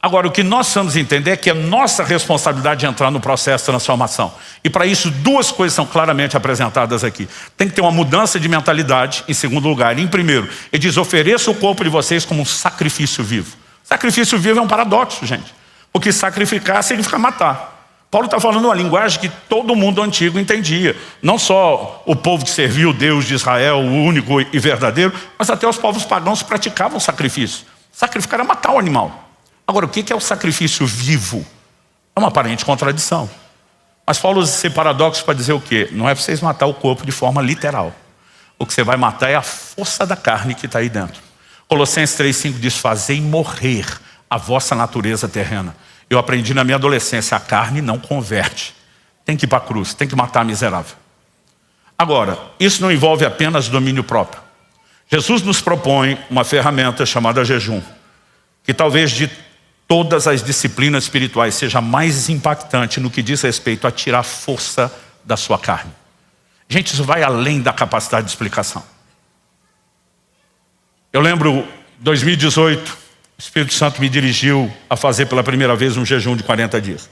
A: Agora, o que nós precisamos entender é que é nossa responsabilidade entrar no processo de transformação. E para isso, duas coisas são claramente apresentadas aqui. Tem que ter uma mudança de mentalidade, em segundo lugar. Em primeiro, ele diz, ofereça o corpo de vocês como um sacrifício vivo. Sacrifício vivo é um paradoxo, gente. Porque sacrificar significa matar. Paulo está falando uma linguagem que todo mundo antigo entendia. Não só o povo que serviu o Deus de Israel, o único e verdadeiro, mas até os povos pagãos praticavam sacrifício. Sacrificar é matar o animal. Agora, o que é o sacrifício vivo? É uma aparente contradição. Mas Paulo usa esse paradoxo para dizer o quê? Não é para vocês matar o corpo de forma literal. O que você vai matar é a força da carne que está aí dentro. Colossenses 3,5 diz, fazei morrer a vossa natureza terrena. Eu aprendi na minha adolescência, a carne não converte. Tem que ir para a cruz, tem que matar a miserável. Agora, isso não envolve apenas domínio próprio. Jesus nos propõe uma ferramenta chamada jejum, que talvez de todas as disciplinas espirituais seja mais impactante no que diz respeito a tirar força da sua carne. Gente, isso vai além da capacidade de explicação. Eu lembro, 2018, o Espírito Santo me dirigiu a fazer pela primeira vez um jejum de 40 dias.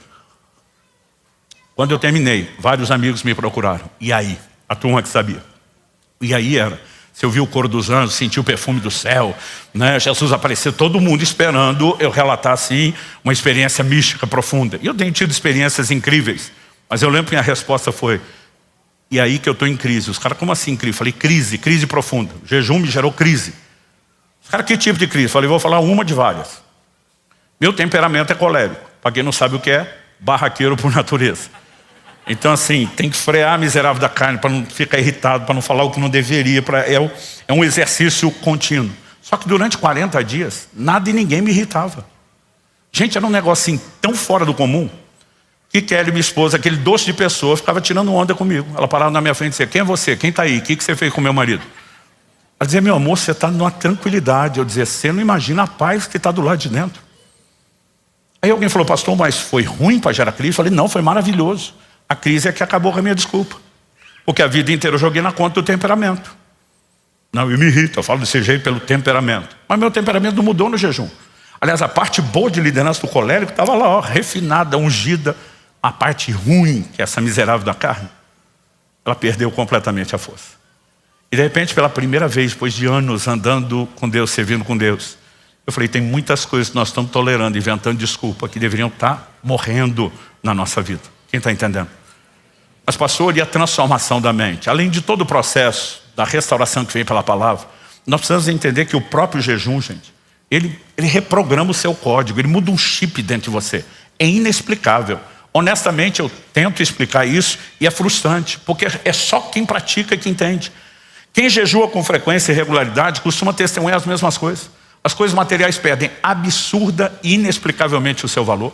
A: Quando eu terminei, vários amigos me procuraram. E aí? A turma que sabia. E aí era, você ouviu o coro dos anjos, sentiu o perfume do céu, né? Jesus apareceu, todo mundo esperando eu relatar assim uma experiência mística profunda. E eu tenho tido experiências incríveis, mas eu lembro que a resposta foi, e aí que eu estou em crise. Os caras, como assim crise? Falei, crise profunda. O jejum me gerou crise. Os caras, que tipo de crise? Falei, vou falar uma de várias. Meu temperamento é colérico. Para quem não sabe o que é, barraqueiro por natureza. Então assim, tem que frear a miserável da carne para não ficar irritado, para não falar o que não deveria. É um exercício contínuo. Só que durante 40 dias, nada e ninguém me irritava. Gente, era um negócio assim, tão fora do comum, que Kelly, minha esposa, aquele doce de pessoa, ficava tirando onda comigo. Ela parava na minha frente e dizia, quem é você? Quem está aí? O que você fez com meu marido? Ela dizia, meu amor, você está numa tranquilidade. Eu dizia, você não imagina a paz que está do lado de dentro. Aí alguém falou, pastor, mas foi ruim para gerar crise? Eu falei, não, foi maravilhoso. A crise é que acabou com a minha desculpa. Porque a vida inteira eu joguei na conta do temperamento. Não, eu me irrito, eu falo desse jeito pelo temperamento. Mas meu temperamento não mudou no jejum. Aliás, a parte boa de liderança do colérico estava lá, ó, refinada, ungida. A parte ruim, que é essa miserável da carne, ela perdeu completamente a força. E de repente, pela primeira vez, depois de anos andando com Deus, servindo com Deus, eu falei, tem muitas coisas que nós estamos tolerando, inventando desculpa, que deveriam estar morrendo na nossa vida. Quem está entendendo? Mas pastor, e a transformação da mente? Além de todo o processo da restauração que vem pela palavra, nós precisamos entender que o próprio jejum, gente, ele reprograma o seu código, ele muda um chip dentro de você. É inexplicável. Honestamente, eu tento explicar isso e é frustrante, porque é só quem pratica que entende. Quem jejua com frequência e regularidade costuma testemunhar as mesmas coisas. As coisas materiais perdem absurda e inexplicavelmente o seu valor.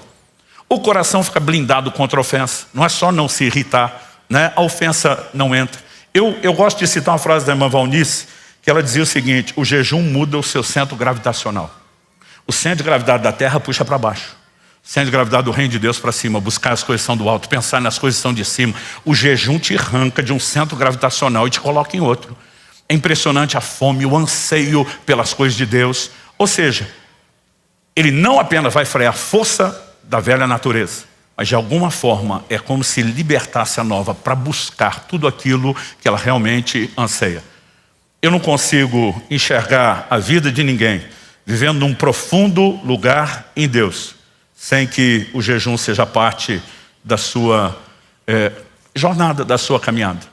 A: O coração fica blindado contra a ofensa. Não é só não se irritar, né? A ofensa não entra. Eu gosto de citar uma frase da irmã Valnice, que ela dizia o seguinte: o jejum muda o seu centro gravitacional. O centro de gravidade da terra puxa para baixo. O centro de gravidade do reino de Deus para cima. Buscar as coisas que são do alto, pensar nas coisas que são de cima. O jejum te arranca de um centro gravitacional e te coloca em outro. É impressionante a fome, o anseio pelas coisas de Deus. Ou seja, ele não apenas vai frear a força da velha natureza, mas de alguma forma é como se libertasse a nova para buscar tudo aquilo que ela realmente anseia. Eu não consigo enxergar a vida de ninguém vivendo num profundo lugar em Deus sem que o jejum seja parte da sua jornada, da sua caminhada.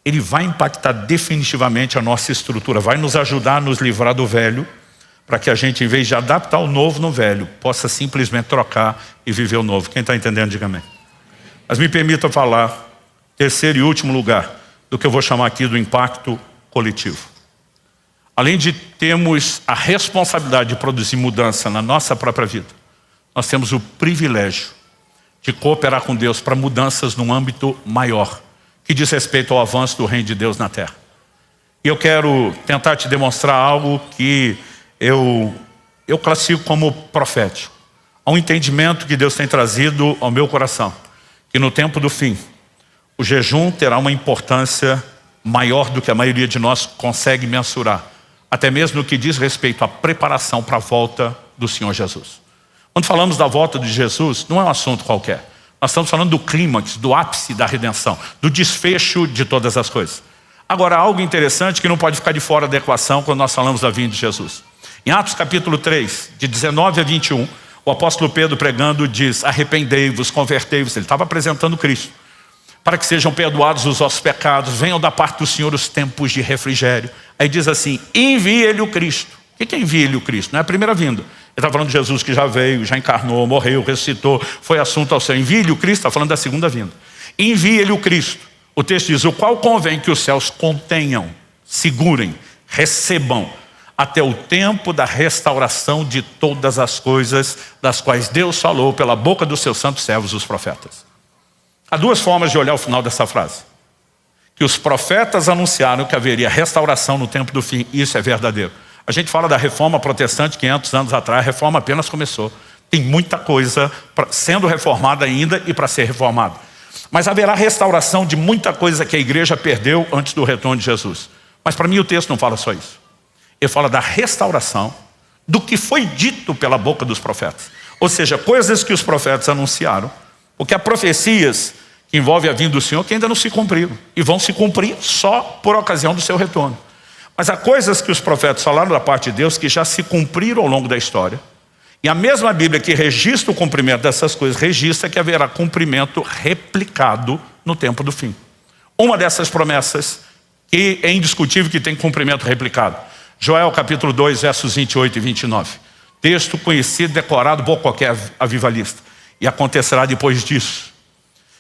A: Ele vai impactar definitivamente a nossa estrutura, vai nos ajudar a nos livrar do velho, para que a gente, em vez de adaptar o novo no velho, possa simplesmente trocar e viver o novo. Quem está entendendo, diga amém. Mas me permita falar, terceiro e último lugar, do que eu vou chamar aqui do impacto coletivo. Além de termos a responsabilidade de produzir mudança na nossa própria vida, nós temos o privilégio de cooperar com Deus para mudanças num âmbito maior, que diz respeito ao avanço do reino de Deus na terra. E eu quero tentar te demonstrar algo que eu classifico como profético. Há um entendimento que Deus tem trazido ao meu coração, que no tempo do fim, o jejum terá uma importância maior do que a maioria de nós consegue mensurar, até mesmo no que diz respeito à preparação para a volta do Senhor Jesus. Quando falamos da volta de Jesus, não é um assunto qualquer. Nós estamos falando do clímax, do ápice da redenção, do desfecho de todas as coisas. Agora, algo interessante que não pode ficar de fora da equação quando nós falamos da vinda de Jesus. Em Atos capítulo 3, de 19 a 21, o apóstolo Pedro pregando diz: arrependei-vos, convertei-vos. Ele estava apresentando Cristo. Para que sejam perdoados os vossos pecados, venham da parte do Senhor os tempos de refrigério. Aí diz assim: envie-lhe o Cristo. O que é envie-lhe o Cristo? Não é a primeira vinda. Ele está falando de Jesus que já veio, já encarnou, morreu, ressuscitou, foi assunto ao céu. Envie-lhe o Cristo, está falando da segunda vinda. Envie-lhe o Cristo. O texto diz: o qual convém que os céus contenham, segurem, recebam, até o tempo da restauração de todas as coisas, das quais Deus falou pela boca dos seus santos servos, os profetas. Há duas formas de olhar o final dessa frase. Que os profetas anunciaram que haveria restauração no tempo do fim, e isso é verdadeiro. A gente fala da reforma protestante 500 anos atrás, a reforma apenas começou. Tem muita coisa sendo reformada ainda e para ser reformada. Mas haverá restauração de muita coisa que a igreja perdeu antes do retorno de Jesus. Mas para mim o texto não fala só isso. Ele fala da restauração do que foi dito pela boca dos profetas. Ou seja, coisas que os profetas anunciaram, porque há profecias que envolvem a vinda do Senhor que ainda não se cumpriram. E vão se cumprir só por ocasião do seu retorno. Mas há coisas que os profetas falaram da parte de Deus que já se cumpriram ao longo da história. E a mesma Bíblia que registra o cumprimento dessas coisas, registra que haverá cumprimento replicado no tempo do fim. Uma dessas promessas, que é indiscutível que tem cumprimento replicado. Joel capítulo 2, versos 28 e 29. Texto conhecido, decorado por qualquer avivalista. E acontecerá depois disso,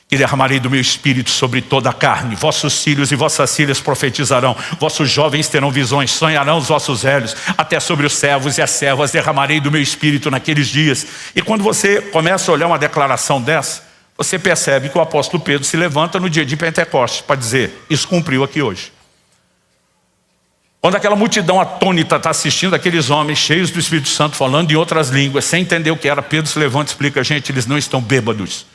A: que derramarei do meu espírito sobre toda a carne. Vossos filhos e vossas filhas profetizarão. Vossos jovens terão visões, sonharão os vossos velhos. Até sobre os servos e as servas derramarei do meu espírito naqueles dias. E quando você começa a olhar uma declaração dessa, você percebe que o apóstolo Pedro se levanta no dia de Pentecostes para dizer: isso cumpriu aqui hoje. Quando aquela multidão atônita está assistindo aqueles homens cheios do Espírito Santo falando em outras línguas, sem entender o que era, Pedro se levanta e explica: gente, eles não estão bêbados.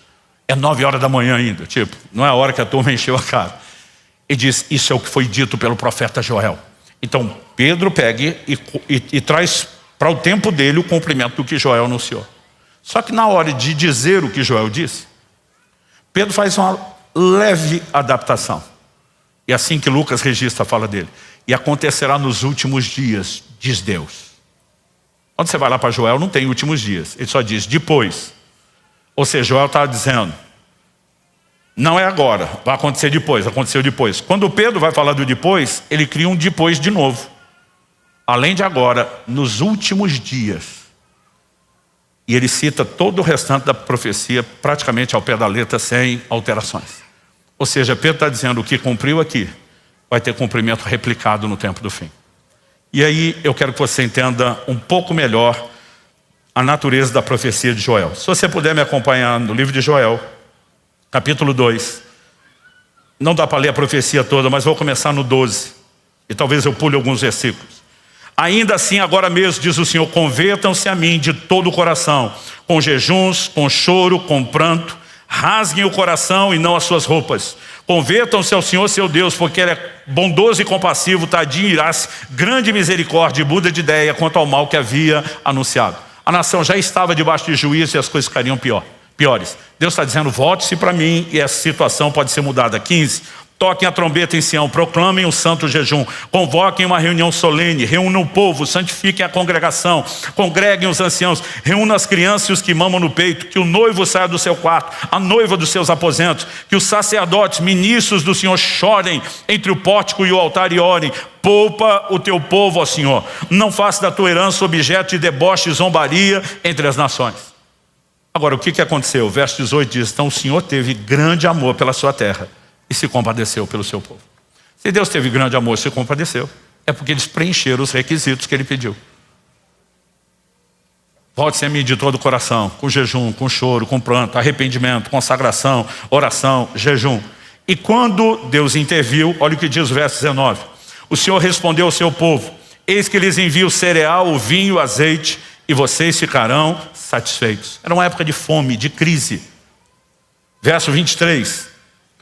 A: É 9 horas da manhã ainda, não é a hora que a turma encheu a cara. E diz: isso é o que foi dito pelo profeta Joel. Então Pedro pega e traz para o tempo dele o cumprimento do que Joel anunciou. Só que na hora de dizer o que Joel disse, Pedro faz uma leve adaptação. E assim que Lucas registra, fala dele: e acontecerá nos últimos dias, diz Deus. Quando você vai lá para Joel, não tem últimos dias. Ele só diz depois. Ou seja, Joel está dizendo: não é agora, vai acontecer depois, aconteceu depois. Quando Pedro vai falar do depois, ele cria um depois de novo. Além de agora, nos últimos dias. E ele cita todo o restante da profecia praticamente ao pé da letra, sem alterações. Ou seja, Pedro está dizendo: o que cumpriu aqui vai ter cumprimento replicado no tempo do fim. E aí eu quero que você entenda um pouco melhor a natureza da profecia de Joel. Se você puder me acompanhar no livro de Joel, capítulo 2. Não dá para ler a profecia toda, mas vou começar no 12. E talvez eu pule alguns versículos. Ainda assim, agora mesmo, diz o Senhor, convertam-se a mim de todo o coração, com jejuns, com choro, com pranto, rasguem o coração e não as suas roupas. Convertam-se ao Senhor seu Deus, porque Ele é bondoso e compassivo, tardio em irar-se, grande misericórdia e muda de ideia quanto ao mal que havia anunciado. A nação já estava debaixo de juízo e as coisas ficariam piores. Deus está dizendo, volte-se para mim e essa situação pode ser mudada. 15. Toquem a trombeta em Sião, proclamem o santo jejum, convoquem uma reunião solene, reúnam o povo, santifiquem a congregação, congreguem os anciãos, reúnam as crianças e os que mamam no peito, que o noivo saia do seu quarto, a noiva dos seus aposentos, que os sacerdotes, ministros do Senhor chorem entre o pórtico e o altar e orem. Poupa o teu povo, ó Senhor, não faça da tua herança objeto de deboche e zombaria entre as nações. Agora, o que aconteceu? O verso 18 diz, então o Senhor teve grande amor pela sua terra e se compadeceu pelo seu povo. Se Deus teve grande amor e se compadeceu, é porque eles preencheram os requisitos que Ele pediu. Volte-se a mim de todo o coração, com jejum, com choro, com pranto, arrependimento, consagração, oração, jejum. E quando Deus interviu, olha o que diz o verso 19. O Senhor respondeu ao seu povo, eis que lhes envio o cereal, o vinho, o azeite, e vocês ficarão satisfeitos. Era uma época de fome, de crise. Verso 23.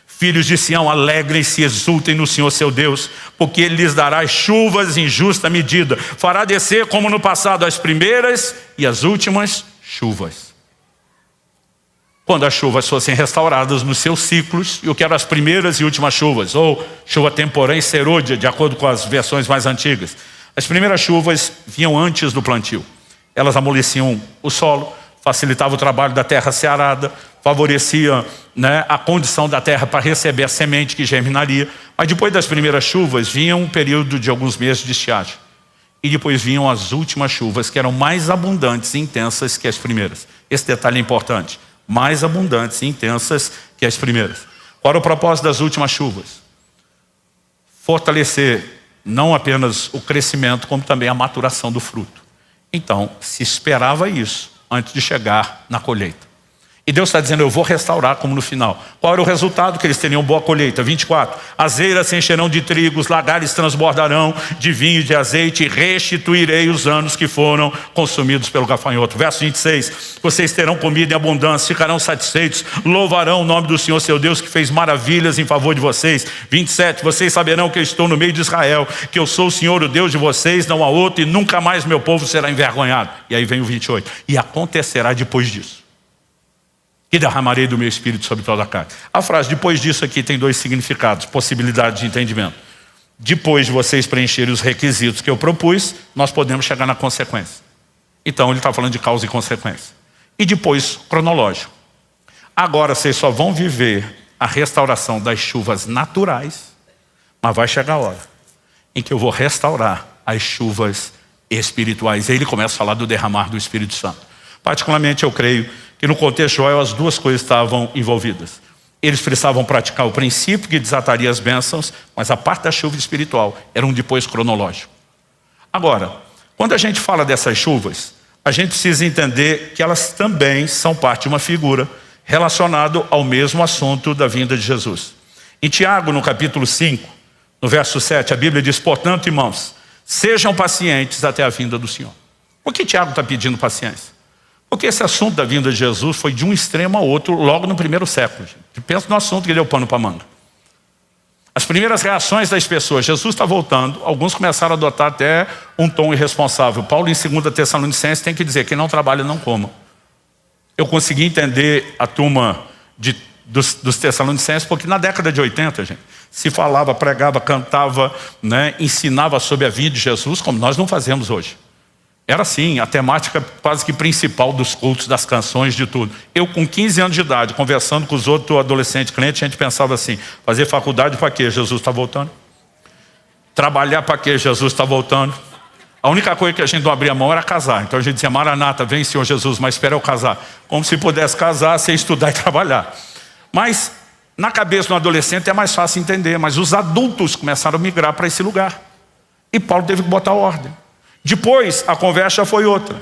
A: Filhos de Sião, alegrem-se e exultem no Senhor seu Deus, porque Ele lhes dará chuvas em justa medida. Fará descer como no passado as primeiras e as últimas chuvas. Quando as chuvas fossem restauradas nos seus ciclos, e o que eram as primeiras e últimas chuvas, ou chuva temporã e serôdia, de acordo com as versões mais antigas. As primeiras chuvas vinham antes do plantio. Elas amoleciam o solo, facilitavam o trabalho da terra searada, favoreciam a condição da terra para receber a semente que germinaria. Mas depois das primeiras chuvas, vinha um período de alguns meses de estiagem. E depois vinham as últimas chuvas, que eram mais abundantes e intensas que as primeiras. Esse detalhe é importante. Mais abundantes e intensas que as primeiras. Qual era o propósito das últimas chuvas? Fortalecer não apenas o crescimento, como também a maturação do fruto. Então, se esperava isso antes de chegar na colheita. E Deus está dizendo, eu vou restaurar como no final. Qual era o resultado? Que eles teriam boa colheita. 24. As eiras se encherão de trigo, os lagares transbordarão de vinho e de azeite, e restituirei os anos que foram consumidos pelo gafanhoto. Verso 26. Vocês terão comida em abundância, ficarão satisfeitos, louvarão o nome do Senhor seu Deus, que fez maravilhas em favor de vocês. 27. Vocês saberão que eu estou no meio de Israel, que eu sou o Senhor, o Deus de vocês, não há outro, e nunca mais meu povo será envergonhado. E aí vem o 28. E acontecerá depois disso, que derramarei do meu espírito sobre toda a carne. A frase depois disso aqui tem dois significados, possibilidade de entendimento. Depois de vocês preencherem os requisitos que eu propus, nós podemos chegar na consequência. Então ele está falando de causa e consequência. E depois, cronológico. Agora vocês só vão viver a restauração das chuvas naturais, mas vai chegar a hora em que eu vou restaurar as chuvas espirituais. E aí ele começa a falar do derramar do Espírito Santo. Particularmente eu creio que no contexto de Joel as duas coisas estavam envolvidas. Eles precisavam praticar o princípio que desataria as bênçãos, mas a parte da chuva espiritual era um depois cronológico. Agora, quando a gente fala dessas chuvas, a gente precisa entender que elas também são parte de uma figura relacionada ao mesmo assunto da vinda de Jesus. Em Tiago, no capítulo 5, no verso 7, a Bíblia diz, portanto, irmãos, sejam pacientes até a vinda do Senhor. Por que Tiago está pedindo paciência? Porque esse assunto da vinda de Jesus foi de um extremo ao outro logo no primeiro século. Pensa no assunto que deu pano para manga. As primeiras reações das pessoas, Jesus está voltando, alguns começaram a adotar até um tom irresponsável. Paulo em 2 Tessalonicenses tem que dizer, quem não trabalha não coma. Eu consegui entender a turma dos Tessalonicenses, porque na década de 80, gente, se falava, pregava, cantava, ensinava sobre a vinda de Jesus, como nós não fazemos hoje. Era assim, a temática quase que principal dos cultos, das canções, de tudo. Eu com 15 anos de idade, conversando com os outros adolescentes clientes, a gente pensava assim, fazer faculdade para quê? Jesus está voltando. Trabalhar para quê? Jesus está voltando. A única coisa que a gente não abria a mão era casar. Então a gente dizia, Maranata, vem Senhor Jesus, mas espera eu casar. Como se pudesse casar sem estudar e trabalhar. Mas Na cabeça do adolescente é mais fácil entender, mas os adultos começaram a migrar para esse lugar. E Paulo teve que botar ordem. Depois, a conversa foi outra.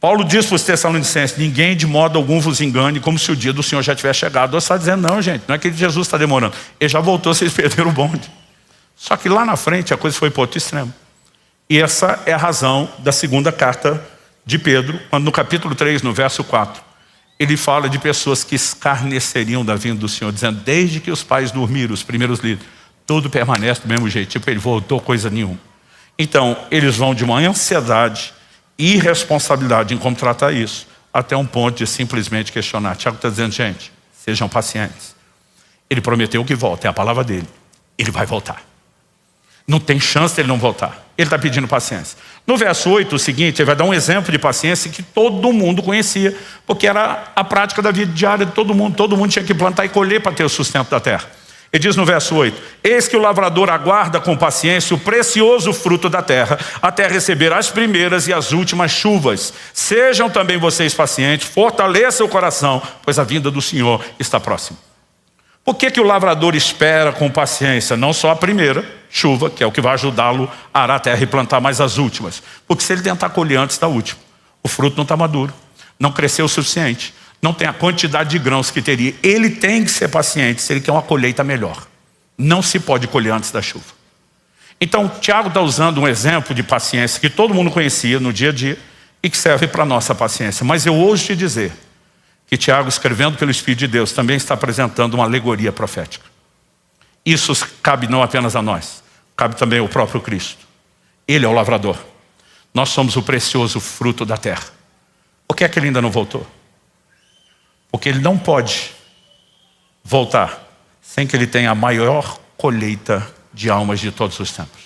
A: Paulo diz para os Tessalonicenses: ninguém de modo algum vos engane, como se o dia do Senhor já tivesse chegado. Você está dizendo: não, gente, não é que Jesus está demorando. Ele já voltou, vocês perderam o bonde. Só que lá na frente a coisa foi para outro extremo. E essa é a razão da segunda carta de Pedro, quando no capítulo 3, no verso 4, ele fala de pessoas que escarneceriam da vinda do Senhor, dizendo: desde que os pais dormiram, os primeiros líderes, tudo permanece do mesmo jeito, tipo, ele voltou coisa nenhuma. Então, eles vão de uma ansiedade e irresponsabilidade em como tratar isso, até um ponto de simplesmente questionar. Tiago está dizendo: gente, sejam pacientes. Ele prometeu que volta, é a palavra dele. Ele vai voltar. Não tem chance de ele não voltar. Ele está pedindo paciência. No verso 8, o seguinte, ele vai dar um exemplo de paciência que todo mundo conhecia, porque era a prática da vida diária de todo mundo. Todo mundo tinha que plantar e colher para ter o sustento da terra. Ele diz no verso 8: eis que o lavrador aguarda com paciência o precioso fruto da terra, até receber as primeiras e as últimas chuvas. Sejam também vocês pacientes, fortaleçam o coração, pois a vinda do Senhor está próxima. Por que o lavrador espera com paciência não só a primeira chuva, que é o que vai ajudá-lo a arar a terra e plantar mais as últimas? Porque se ele tentar colher antes da última, o fruto não está maduro, não cresceu o suficiente, não tem a quantidade de grãos que teria. Ele tem que ser paciente se ele quer uma colheita melhor. Não se pode colher antes da chuva. Então, Tiago está usando um exemplo de paciência que todo mundo conhecia no dia a dia e que serve para a nossa paciência. Mas eu ouso te dizer que Tiago, escrevendo pelo Espírito de Deus, também está apresentando uma alegoria profética. Isso cabe não apenas a nós, cabe também ao próprio Cristo. Ele é o lavrador. Nós somos o precioso fruto da terra. Por que é que ele ainda não voltou? Porque ele não pode voltar sem que ele tenha a maior colheita de almas de todos os tempos.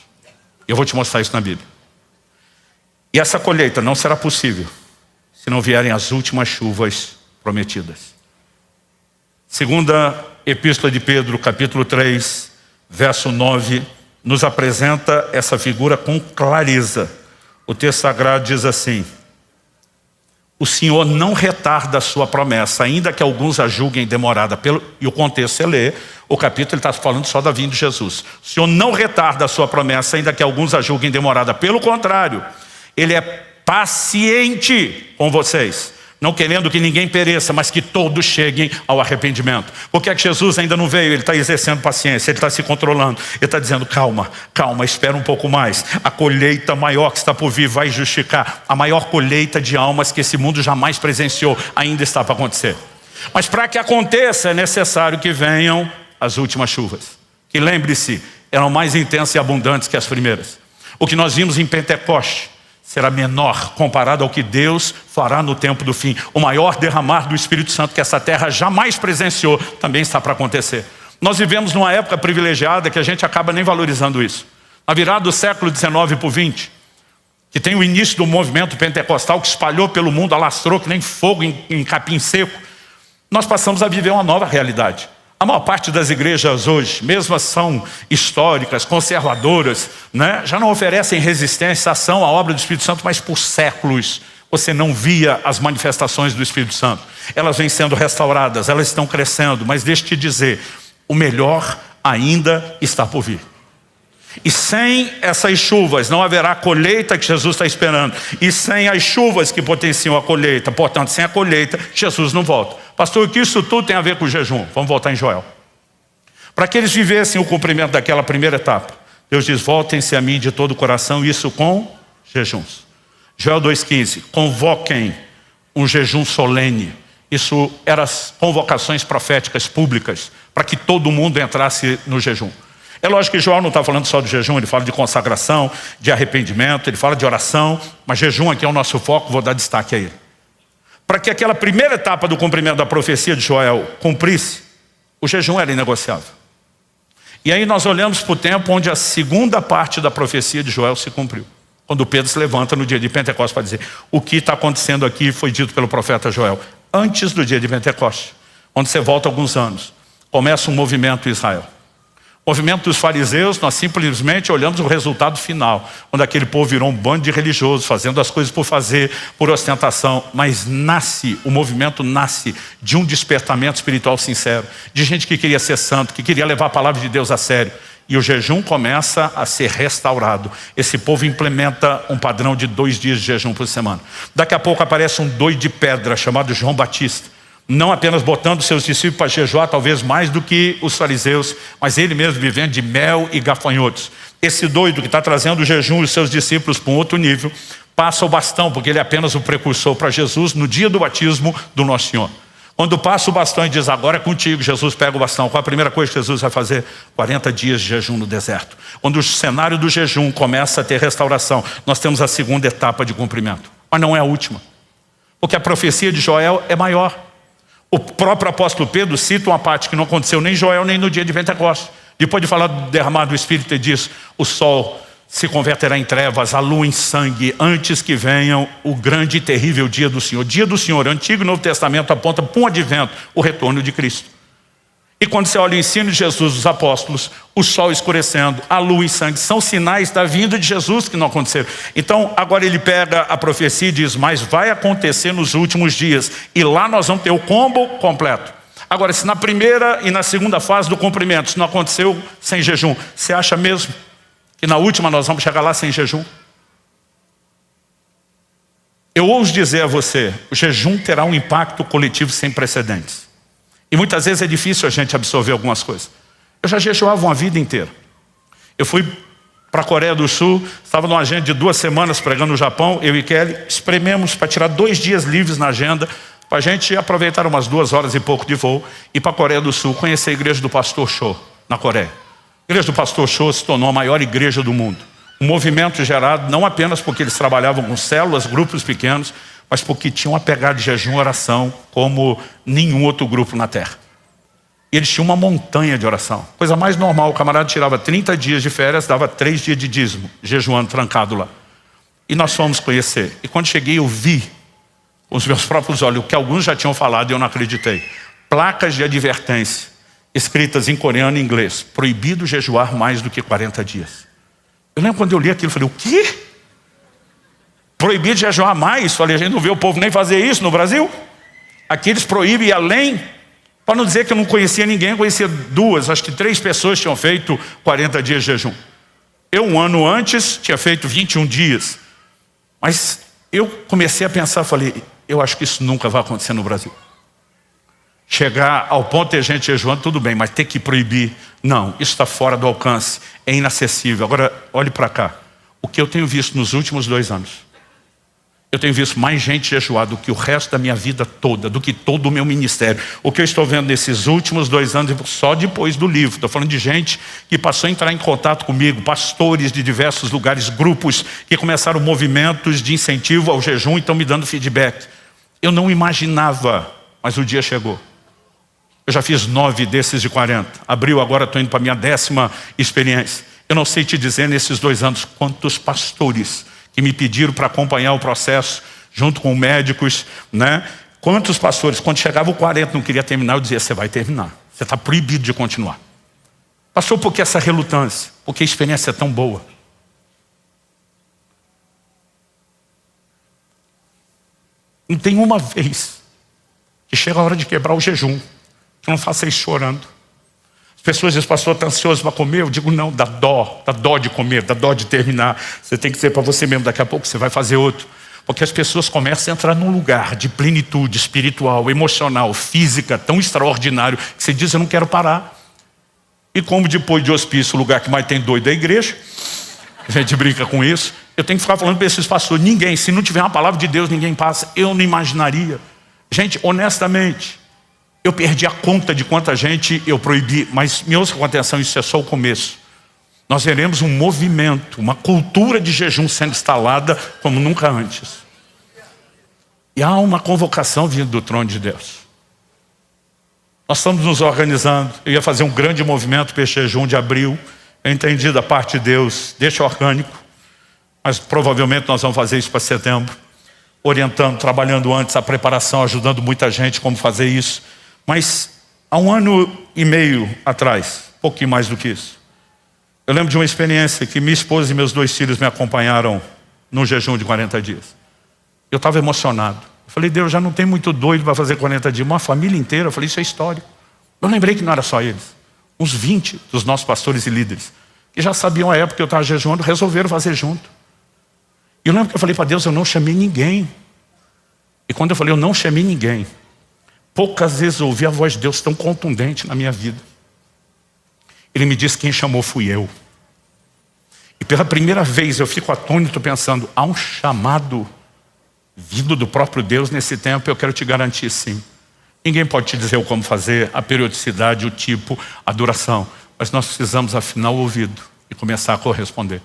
A: Eu vou te mostrar isso na Bíblia. E essa colheita não será possível se não vierem as últimas chuvas prometidas. Segunda Epístola de Pedro, capítulo 3, verso 9, nos apresenta essa figura com clareza. O texto sagrado diz assim: o Senhor não retarda a sua promessa, ainda que alguns a julguem demorada. E o contexto você lê, o capítulo está falando só da vinda de Jesus. O Senhor não retarda a sua promessa, ainda que alguns a julguem demorada. Pelo contrário, Ele é paciente com vocês, não querendo que ninguém pereça, mas que todos cheguem ao arrependimento. Por que é que Jesus ainda não veio? Ele está exercendo paciência, ele está se controlando. Ele está dizendo: calma, calma, espera um pouco mais. A colheita maior que está por vir vai justificar. A maior colheita de almas que esse mundo jamais presenciou ainda está para acontecer. Mas para que aconteça é necessário que venham as últimas chuvas, que, lembre-se, eram mais intensas e abundantes que as primeiras. O que nós vimos em Pentecoste será menor comparado ao que Deus fará no tempo do fim. O maior derramar do Espírito Santo que essa terra jamais presenciou também está para acontecer. Nós vivemos numa época privilegiada que a gente acaba nem valorizando isso. Na virada do século XIX para o XX, que tem o início do movimento pentecostal que espalhou pelo mundo, alastrou que nem fogo em capim seco, nós passamos a viver uma nova realidade. A maior parte das igrejas hoje, mesmo são históricas, conservadoras, né, já não oferecem resistência, ação à obra do Espírito Santo, mas por séculos você não via as manifestações do Espírito Santo. Elas vêm sendo restauradas, elas estão crescendo, mas deixa eu te dizer, o melhor ainda está por vir. E sem essas chuvas não haverá a colheita que Jesus está esperando. E sem as chuvas que potenciam a colheita, portanto, sem a colheita, Jesus não volta. Pastor, o que isso tudo tem a ver com o jejum? Vamos voltar em Joel. Para que eles vivessem o cumprimento daquela primeira etapa, Deus diz: voltem-se a mim de todo o coração, isso com jejuns. Joel 2,15, convoquem um jejum solene. Isso eram as convocações proféticas públicas, para que todo mundo entrasse no jejum. É lógico que Joel não está falando só de jejum, ele fala de consagração, de arrependimento, ele fala de oração, mas jejum aqui é o nosso foco, vou dar destaque a ele. Para que aquela primeira etapa do cumprimento da profecia de Joel cumprisse, o jejum era inegociável. E aí nós olhamos para o tempo onde a segunda parte da profecia de Joel se cumpriu. Quando Pedro se levanta no dia de Pentecostes para dizer: o que está acontecendo aqui foi dito pelo profeta Joel. Antes do dia de Pentecostes, onde você volta alguns anos, começa um movimento em Israel. O movimento dos fariseus, nós simplesmente olhamos o resultado final, quando aquele povo virou um bando de religiosos, fazendo as coisas por fazer, por ostentação. Mas o movimento nasce de um despertamento espiritual sincero, de gente que queria ser santo, que queria levar a palavra de Deus a sério. E o jejum começa a ser restaurado. Esse povo implementa um padrão de 2 dias de jejum por semana. Daqui a pouco aparece um doido de pedra chamado João Batista, não apenas botando seus discípulos para jejuar, talvez mais do que os fariseus, mas ele mesmo vivendo de mel e gafanhotos. Esse doido que está trazendo o jejum e os seus discípulos para um outro nível, passa o bastão, porque ele é apenas o precursor para Jesus no dia do batismo do Nosso Senhor. Quando passa o bastão e diz, agora é contigo, Jesus pega o bastão. Qual a primeira coisa que Jesus vai fazer? 40 dias de jejum no deserto. Quando o cenário do jejum começa a ter restauração, nós temos a segunda etapa de cumprimento. Mas não é a última, porque a profecia de Joel é maior. O próprio apóstolo Pedro cita uma parte que não aconteceu nem em Joel, nem no dia de Pentecostes. Depois de falar do derramado do Espírito, ele diz, o sol se converterá em trevas, a lua em sangue, antes que venham o grande e terrível dia do Senhor. Dia do Senhor, Antigo e Novo Testamento aponta para um advento, o retorno de Cristo. E quando você olha o ensino de Jesus, dos apóstolos, o sol escurecendo, a lua em sangue, são sinais da vinda de Jesus que não aconteceram. Então, agora ele pega a profecia e diz, mas vai acontecer nos últimos dias. E lá nós vamos ter o combo completo. Agora, se na primeira e na segunda fase do cumprimento, isso não aconteceu sem jejum, você acha mesmo que na última nós vamos chegar lá sem jejum? Eu ouso dizer a você, o jejum terá um impacto coletivo sem precedentes. E muitas vezes é difícil a gente absorver algumas coisas. Eu já jejuava uma vida inteira. Eu fui para a Coreia do Sul, estava numa agenda de 2 semanas pregando no Japão, eu e Kelly esprememos para tirar 2 dias livres na agenda, para a gente aproveitar umas 2 horas e pouco de voo, e para a Coreia do Sul, conhecer a igreja do pastor Cho, na Coreia. A igreja do pastor Cho se tornou a maior igreja do mundo. Um movimento gerado não apenas porque eles trabalhavam com células, grupos pequenos, mas porque tinham uma pegada de jejum e oração como nenhum outro grupo na terra. E eles tinham uma montanha de oração. Coisa mais normal, o camarada tirava 30 dias de férias, dava 3 dias de dízimo, jejuando, trancado lá. E nós fomos conhecer. E quando cheguei eu vi, com os meus próprios olhos, o que alguns já tinham falado e eu não acreditei. Placas de advertência, escritas em coreano e inglês. Proibido jejuar mais do que 40 dias. Eu lembro quando eu li aquilo, eu falei, o quê? Proibido jejuar mais? Falei, a gente não vê o povo nem fazer isso no Brasil? Aqui eles proíbem ir além. Para não dizer que eu não conhecia ninguém, eu conhecia 2, acho que 3 pessoas tinham feito 40 dias de jejum. Eu, um ano antes, tinha feito 21 dias. Mas eu comecei a pensar, falei, eu acho que isso nunca vai acontecer no Brasil. Chegar ao ponto de ter gente jejuando, tudo bem, mas ter que proibir, não, isso está fora do alcance, é inacessível. Agora, olhe para cá. O que eu tenho visto nos últimos 2 anos, eu tenho visto mais gente jejuar do que o resto da minha vida toda, do que todo o meu ministério. O que eu estou vendo nesses últimos 2 anos, só depois do livro. Estou falando de gente que passou a entrar em contato comigo, pastores de diversos lugares, grupos que começaram movimentos de incentivo ao jejum e estão me dando feedback. Eu não imaginava, mas o dia chegou. Eu já fiz 9 desses de 40. Abril, agora estou indo para a minha 10ª experiência. Eu não sei te dizer nesses 2 anos quantos pastores que me pediram para acompanhar o processo, junto com médicos, né? Quantos pastores, quando chegava o 40 não queria terminar, eu dizia, você vai terminar, você está proibido de continuar. Pastor, por que essa relutância? Porque a experiência é tão boa. Não tem uma vez que chega a hora de quebrar o jejum, que não faça isso chorando. Pessoas dizem, pastor, está ansioso para comer? Eu digo, não, dá dó de comer, dá dó de terminar. Você tem que dizer para você mesmo, daqui a pouco você vai fazer outro. Porque as pessoas começam a entrar num lugar de plenitude espiritual, emocional, física, tão extraordinário, que você diz, eu não quero parar. E como depois de hospício, o lugar que mais tem doido é a igreja, a gente brinca com isso, eu tenho que ficar falando para esses pastores, ninguém, se não tiver uma palavra de Deus, ninguém passa. Eu não imaginaria. Gente, honestamente, eu perdi a conta de quanta gente eu proibi, mas me ouça com atenção, isso é só o começo. Nós veremos um movimento, uma cultura de jejum sendo instalada como nunca antes. E há uma convocação vindo do trono de Deus. Nós estamos nos organizando. Eu ia fazer um grande movimento para esse jejum de abril. Eu entendi da parte de Deus, deixa orgânico, mas provavelmente nós vamos fazer isso para setembro. Orientando, trabalhando antes a preparação, ajudando muita gente como fazer isso. Mas há 1 ano e meio atrás, pouquinho mais do que isso. Eu lembro de uma experiência que minha esposa e meus 2 filhos me acompanharam num jejum de 40 dias. Eu estava emocionado. Eu falei, Deus, já não tem muito doido para fazer 40 dias. Uma família inteira. Eu falei, isso é histórico. Eu lembrei que não era só eles. Uns 20 dos nossos pastores e líderes, que já sabiam a época que eu estava jejuando, resolveram fazer junto. E eu lembro que eu falei para Deus, eu não chamei ninguém. E quando eu falei, eu não chamei ninguém, poucas vezes eu ouvi a voz de Deus tão contundente na minha vida. Ele me disse, quem chamou fui eu. E pela primeira vez eu fico atônito pensando, há um chamado vindo do próprio Deus nesse tempo. Eu quero te garantir, sim. Ninguém pode te dizer o como fazer, a periodicidade, o tipo, a duração. Mas nós precisamos afinar o ouvido e começar a corresponder.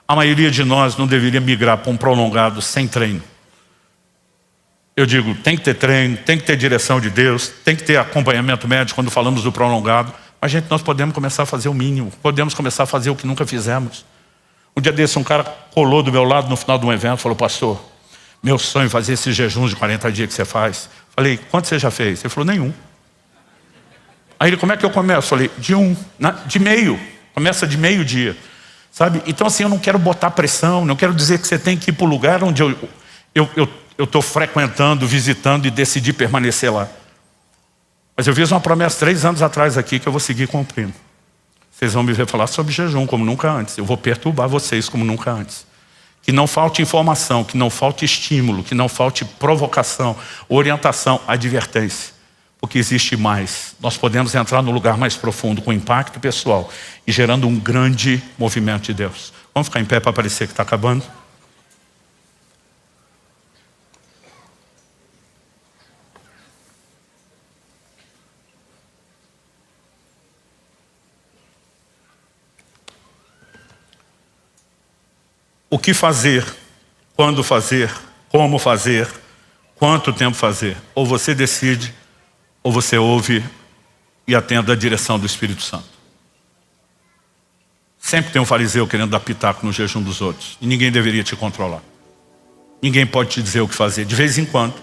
A: A maioria de nós não deveria migrar para um prolongado sem treino. Eu digo, tem que ter treino, tem que ter direção de Deus, tem que ter acompanhamento médico quando falamos do prolongado. Mas, gente, nós podemos começar a fazer o mínimo. Podemos começar a fazer o que nunca fizemos. Um dia desse, um cara colou do meu lado no final de um evento e falou, pastor, meu sonho é fazer esses jejuns de 40 dias que você faz. Falei, quanto você já fez? Ele falou, nenhum. Aí ele, como é que eu começo? Falei, de meio. Começa de meio-dia. Sabe? Então, assim, eu não quero botar pressão, não quero dizer que você tem que ir para o lugar onde eu estou frequentando, visitando e decidi permanecer lá. Mas eu fiz uma promessa 3 anos atrás aqui que eu vou seguir cumprindo. Vocês vão me ver falar sobre jejum como nunca antes. Eu vou perturbar vocês como nunca antes. Que não falte informação, que não falte estímulo, que não falte provocação, orientação, advertência. Porque existe mais. Nós podemos entrar no lugar mais profundo com impacto pessoal e gerando um grande movimento de Deus. Vamos ficar em pé para parecer que está acabando? O que fazer, quando fazer, como fazer, quanto tempo fazer. Ou você decide, ou você ouve e atende à direção do Espírito Santo. Sempre tem um fariseu querendo dar pitaco no jejum dos outros. E ninguém deveria te controlar. Ninguém pode te dizer o que fazer. De vez em quando,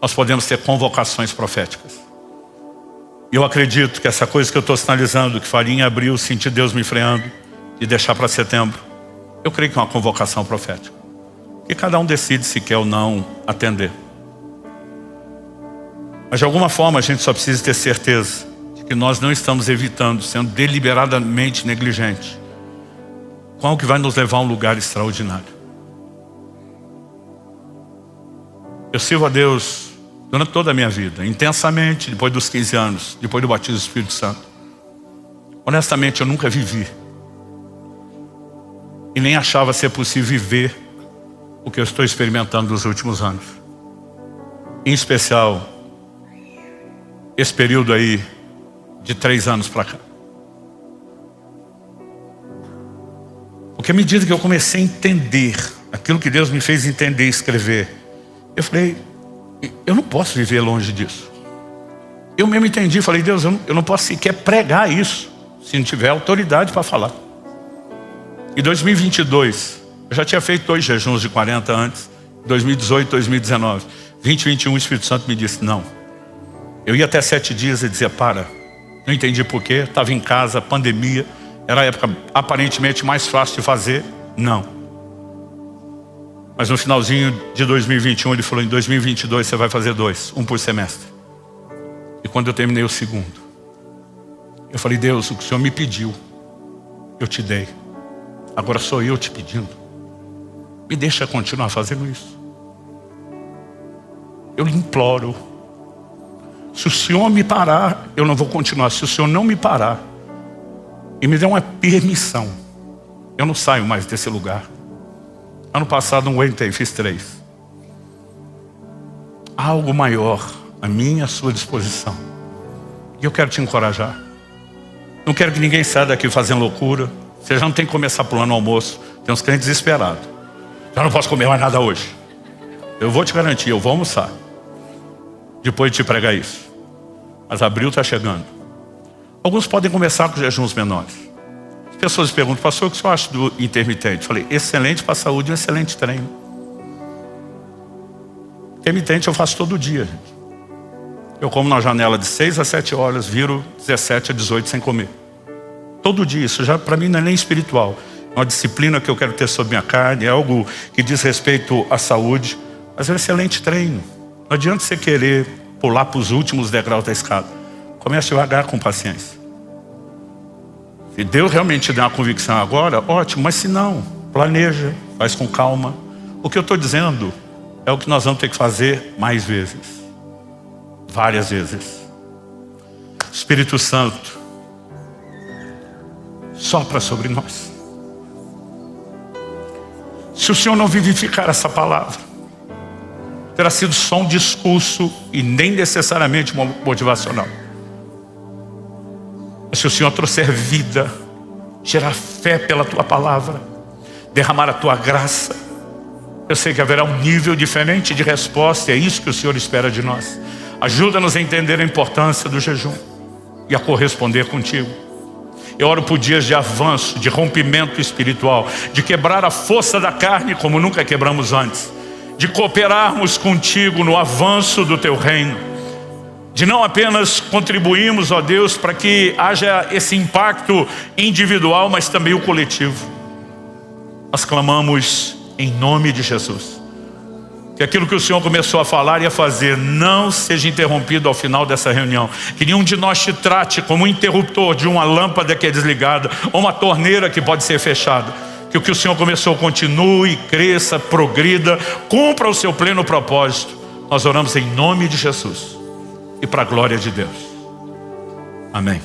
A: nós podemos ter convocações proféticas. E eu acredito que essa coisa que eu estou sinalizando, que faria em abril, sentir Deus me freando e deixar para setembro, eu creio que é uma convocação profética. E cada um decide se quer ou não atender. Mas de alguma forma a gente só precisa ter certeza de que nós não estamos evitando, sendo deliberadamente negligentes, com o que vai nos levar a um lugar extraordinário. Eu sirvo a Deus durante toda a minha vida, intensamente, depois dos 15 anos, depois do batismo do Espírito Santo. Honestamente, eu nunca vivi. E nem achava ser possível viver o que eu estou experimentando nos últimos anos. Em especial, esse período aí de 3 anos para cá. Porque à medida que eu comecei a entender aquilo que Deus me fez entender e escrever, eu falei, eu não posso viver longe disso. Eu mesmo entendi, falei, Deus, eu não posso sequer pregar isso se não tiver autoridade para falar. Em 2022, eu já tinha feito 2 jejuns de 40 antes, 2018, 2019. 2021, o Espírito Santo me disse, não. Eu ia até 7 dias e dizia, para. Não entendi porquê, estava em casa, pandemia, era a época aparentemente mais fácil de fazer, não. Mas no finalzinho de 2021, ele falou, em 2022 você vai fazer 2, um por semestre. E quando eu terminei o segundo, eu falei, Deus, o que o Senhor me pediu, eu te dei. Agora sou eu te pedindo. Me deixa continuar fazendo isso. Eu lhe imploro. Se o Senhor me parar, eu não vou continuar. Se o Senhor não me parar e me der uma permissão, eu não saio mais desse lugar. Ano passado não aguentei, fiz 3. Há algo maior a minha e à sua disposição. E eu quero te encorajar. Não quero que ninguém saia daqui fazendo loucura. Você já não tem que começar pulando o almoço. Tem uns crentes desesperados. Já não posso comer mais nada hoje. Eu vou te garantir, eu vou almoçar depois de te pregar isso. Mas abril está chegando. Alguns podem começar com jejuns menores. As pessoas perguntam, pastor, o que você acha do intermitente? Falei, excelente para a saúde e um excelente treino. Intermitente eu faço todo dia, gente. Eu como na janela de 6 a 7 horas, viro 17 a 18 sem comer. todo dia. Isso já para mim não é nem espiritual. É uma disciplina que eu quero ter sobre minha carne, é algo que diz respeito à saúde, mas é um excelente treino. Não adianta você querer pular para os últimos degraus da escada. Comece devagar, com paciência. Se Deus realmente te der uma convicção agora, ótimo, mas se não, planeja, faz com calma. O que eu estou dizendo é o que nós vamos ter que fazer mais vezes, várias vezes. Espírito Santo, sopra sobre nós. Se o Senhor não vivificar essa palavra, terá sido só um discurso e nem necessariamente motivacional. Mas se o Senhor trouxer vida, gerar fé pela tua palavra, derramar a tua graça, eu sei que haverá um nível diferente de resposta, e é isso que o Senhor espera de nós. Ajuda-nos a entender a importância do jejum e a corresponder contigo. Eu oro por dias de avanço, de rompimento espiritual, de quebrar a força da carne como nunca quebramos antes, de cooperarmos contigo no avanço do teu reino, de não apenas contribuirmos, ó Deus, para que haja esse impacto individual, mas também o coletivo. Nós clamamos em nome de Jesus, que aquilo que o Senhor começou a falar e a fazer não seja interrompido ao final dessa reunião. Que nenhum de nós te trate como um interruptor de uma lâmpada que é desligada, ou uma torneira que pode ser fechada. Que o que o Senhor começou continue, cresça, progrida, cumpra o seu pleno propósito. Nós oramos em nome de Jesus e para a glória de Deus. Amém.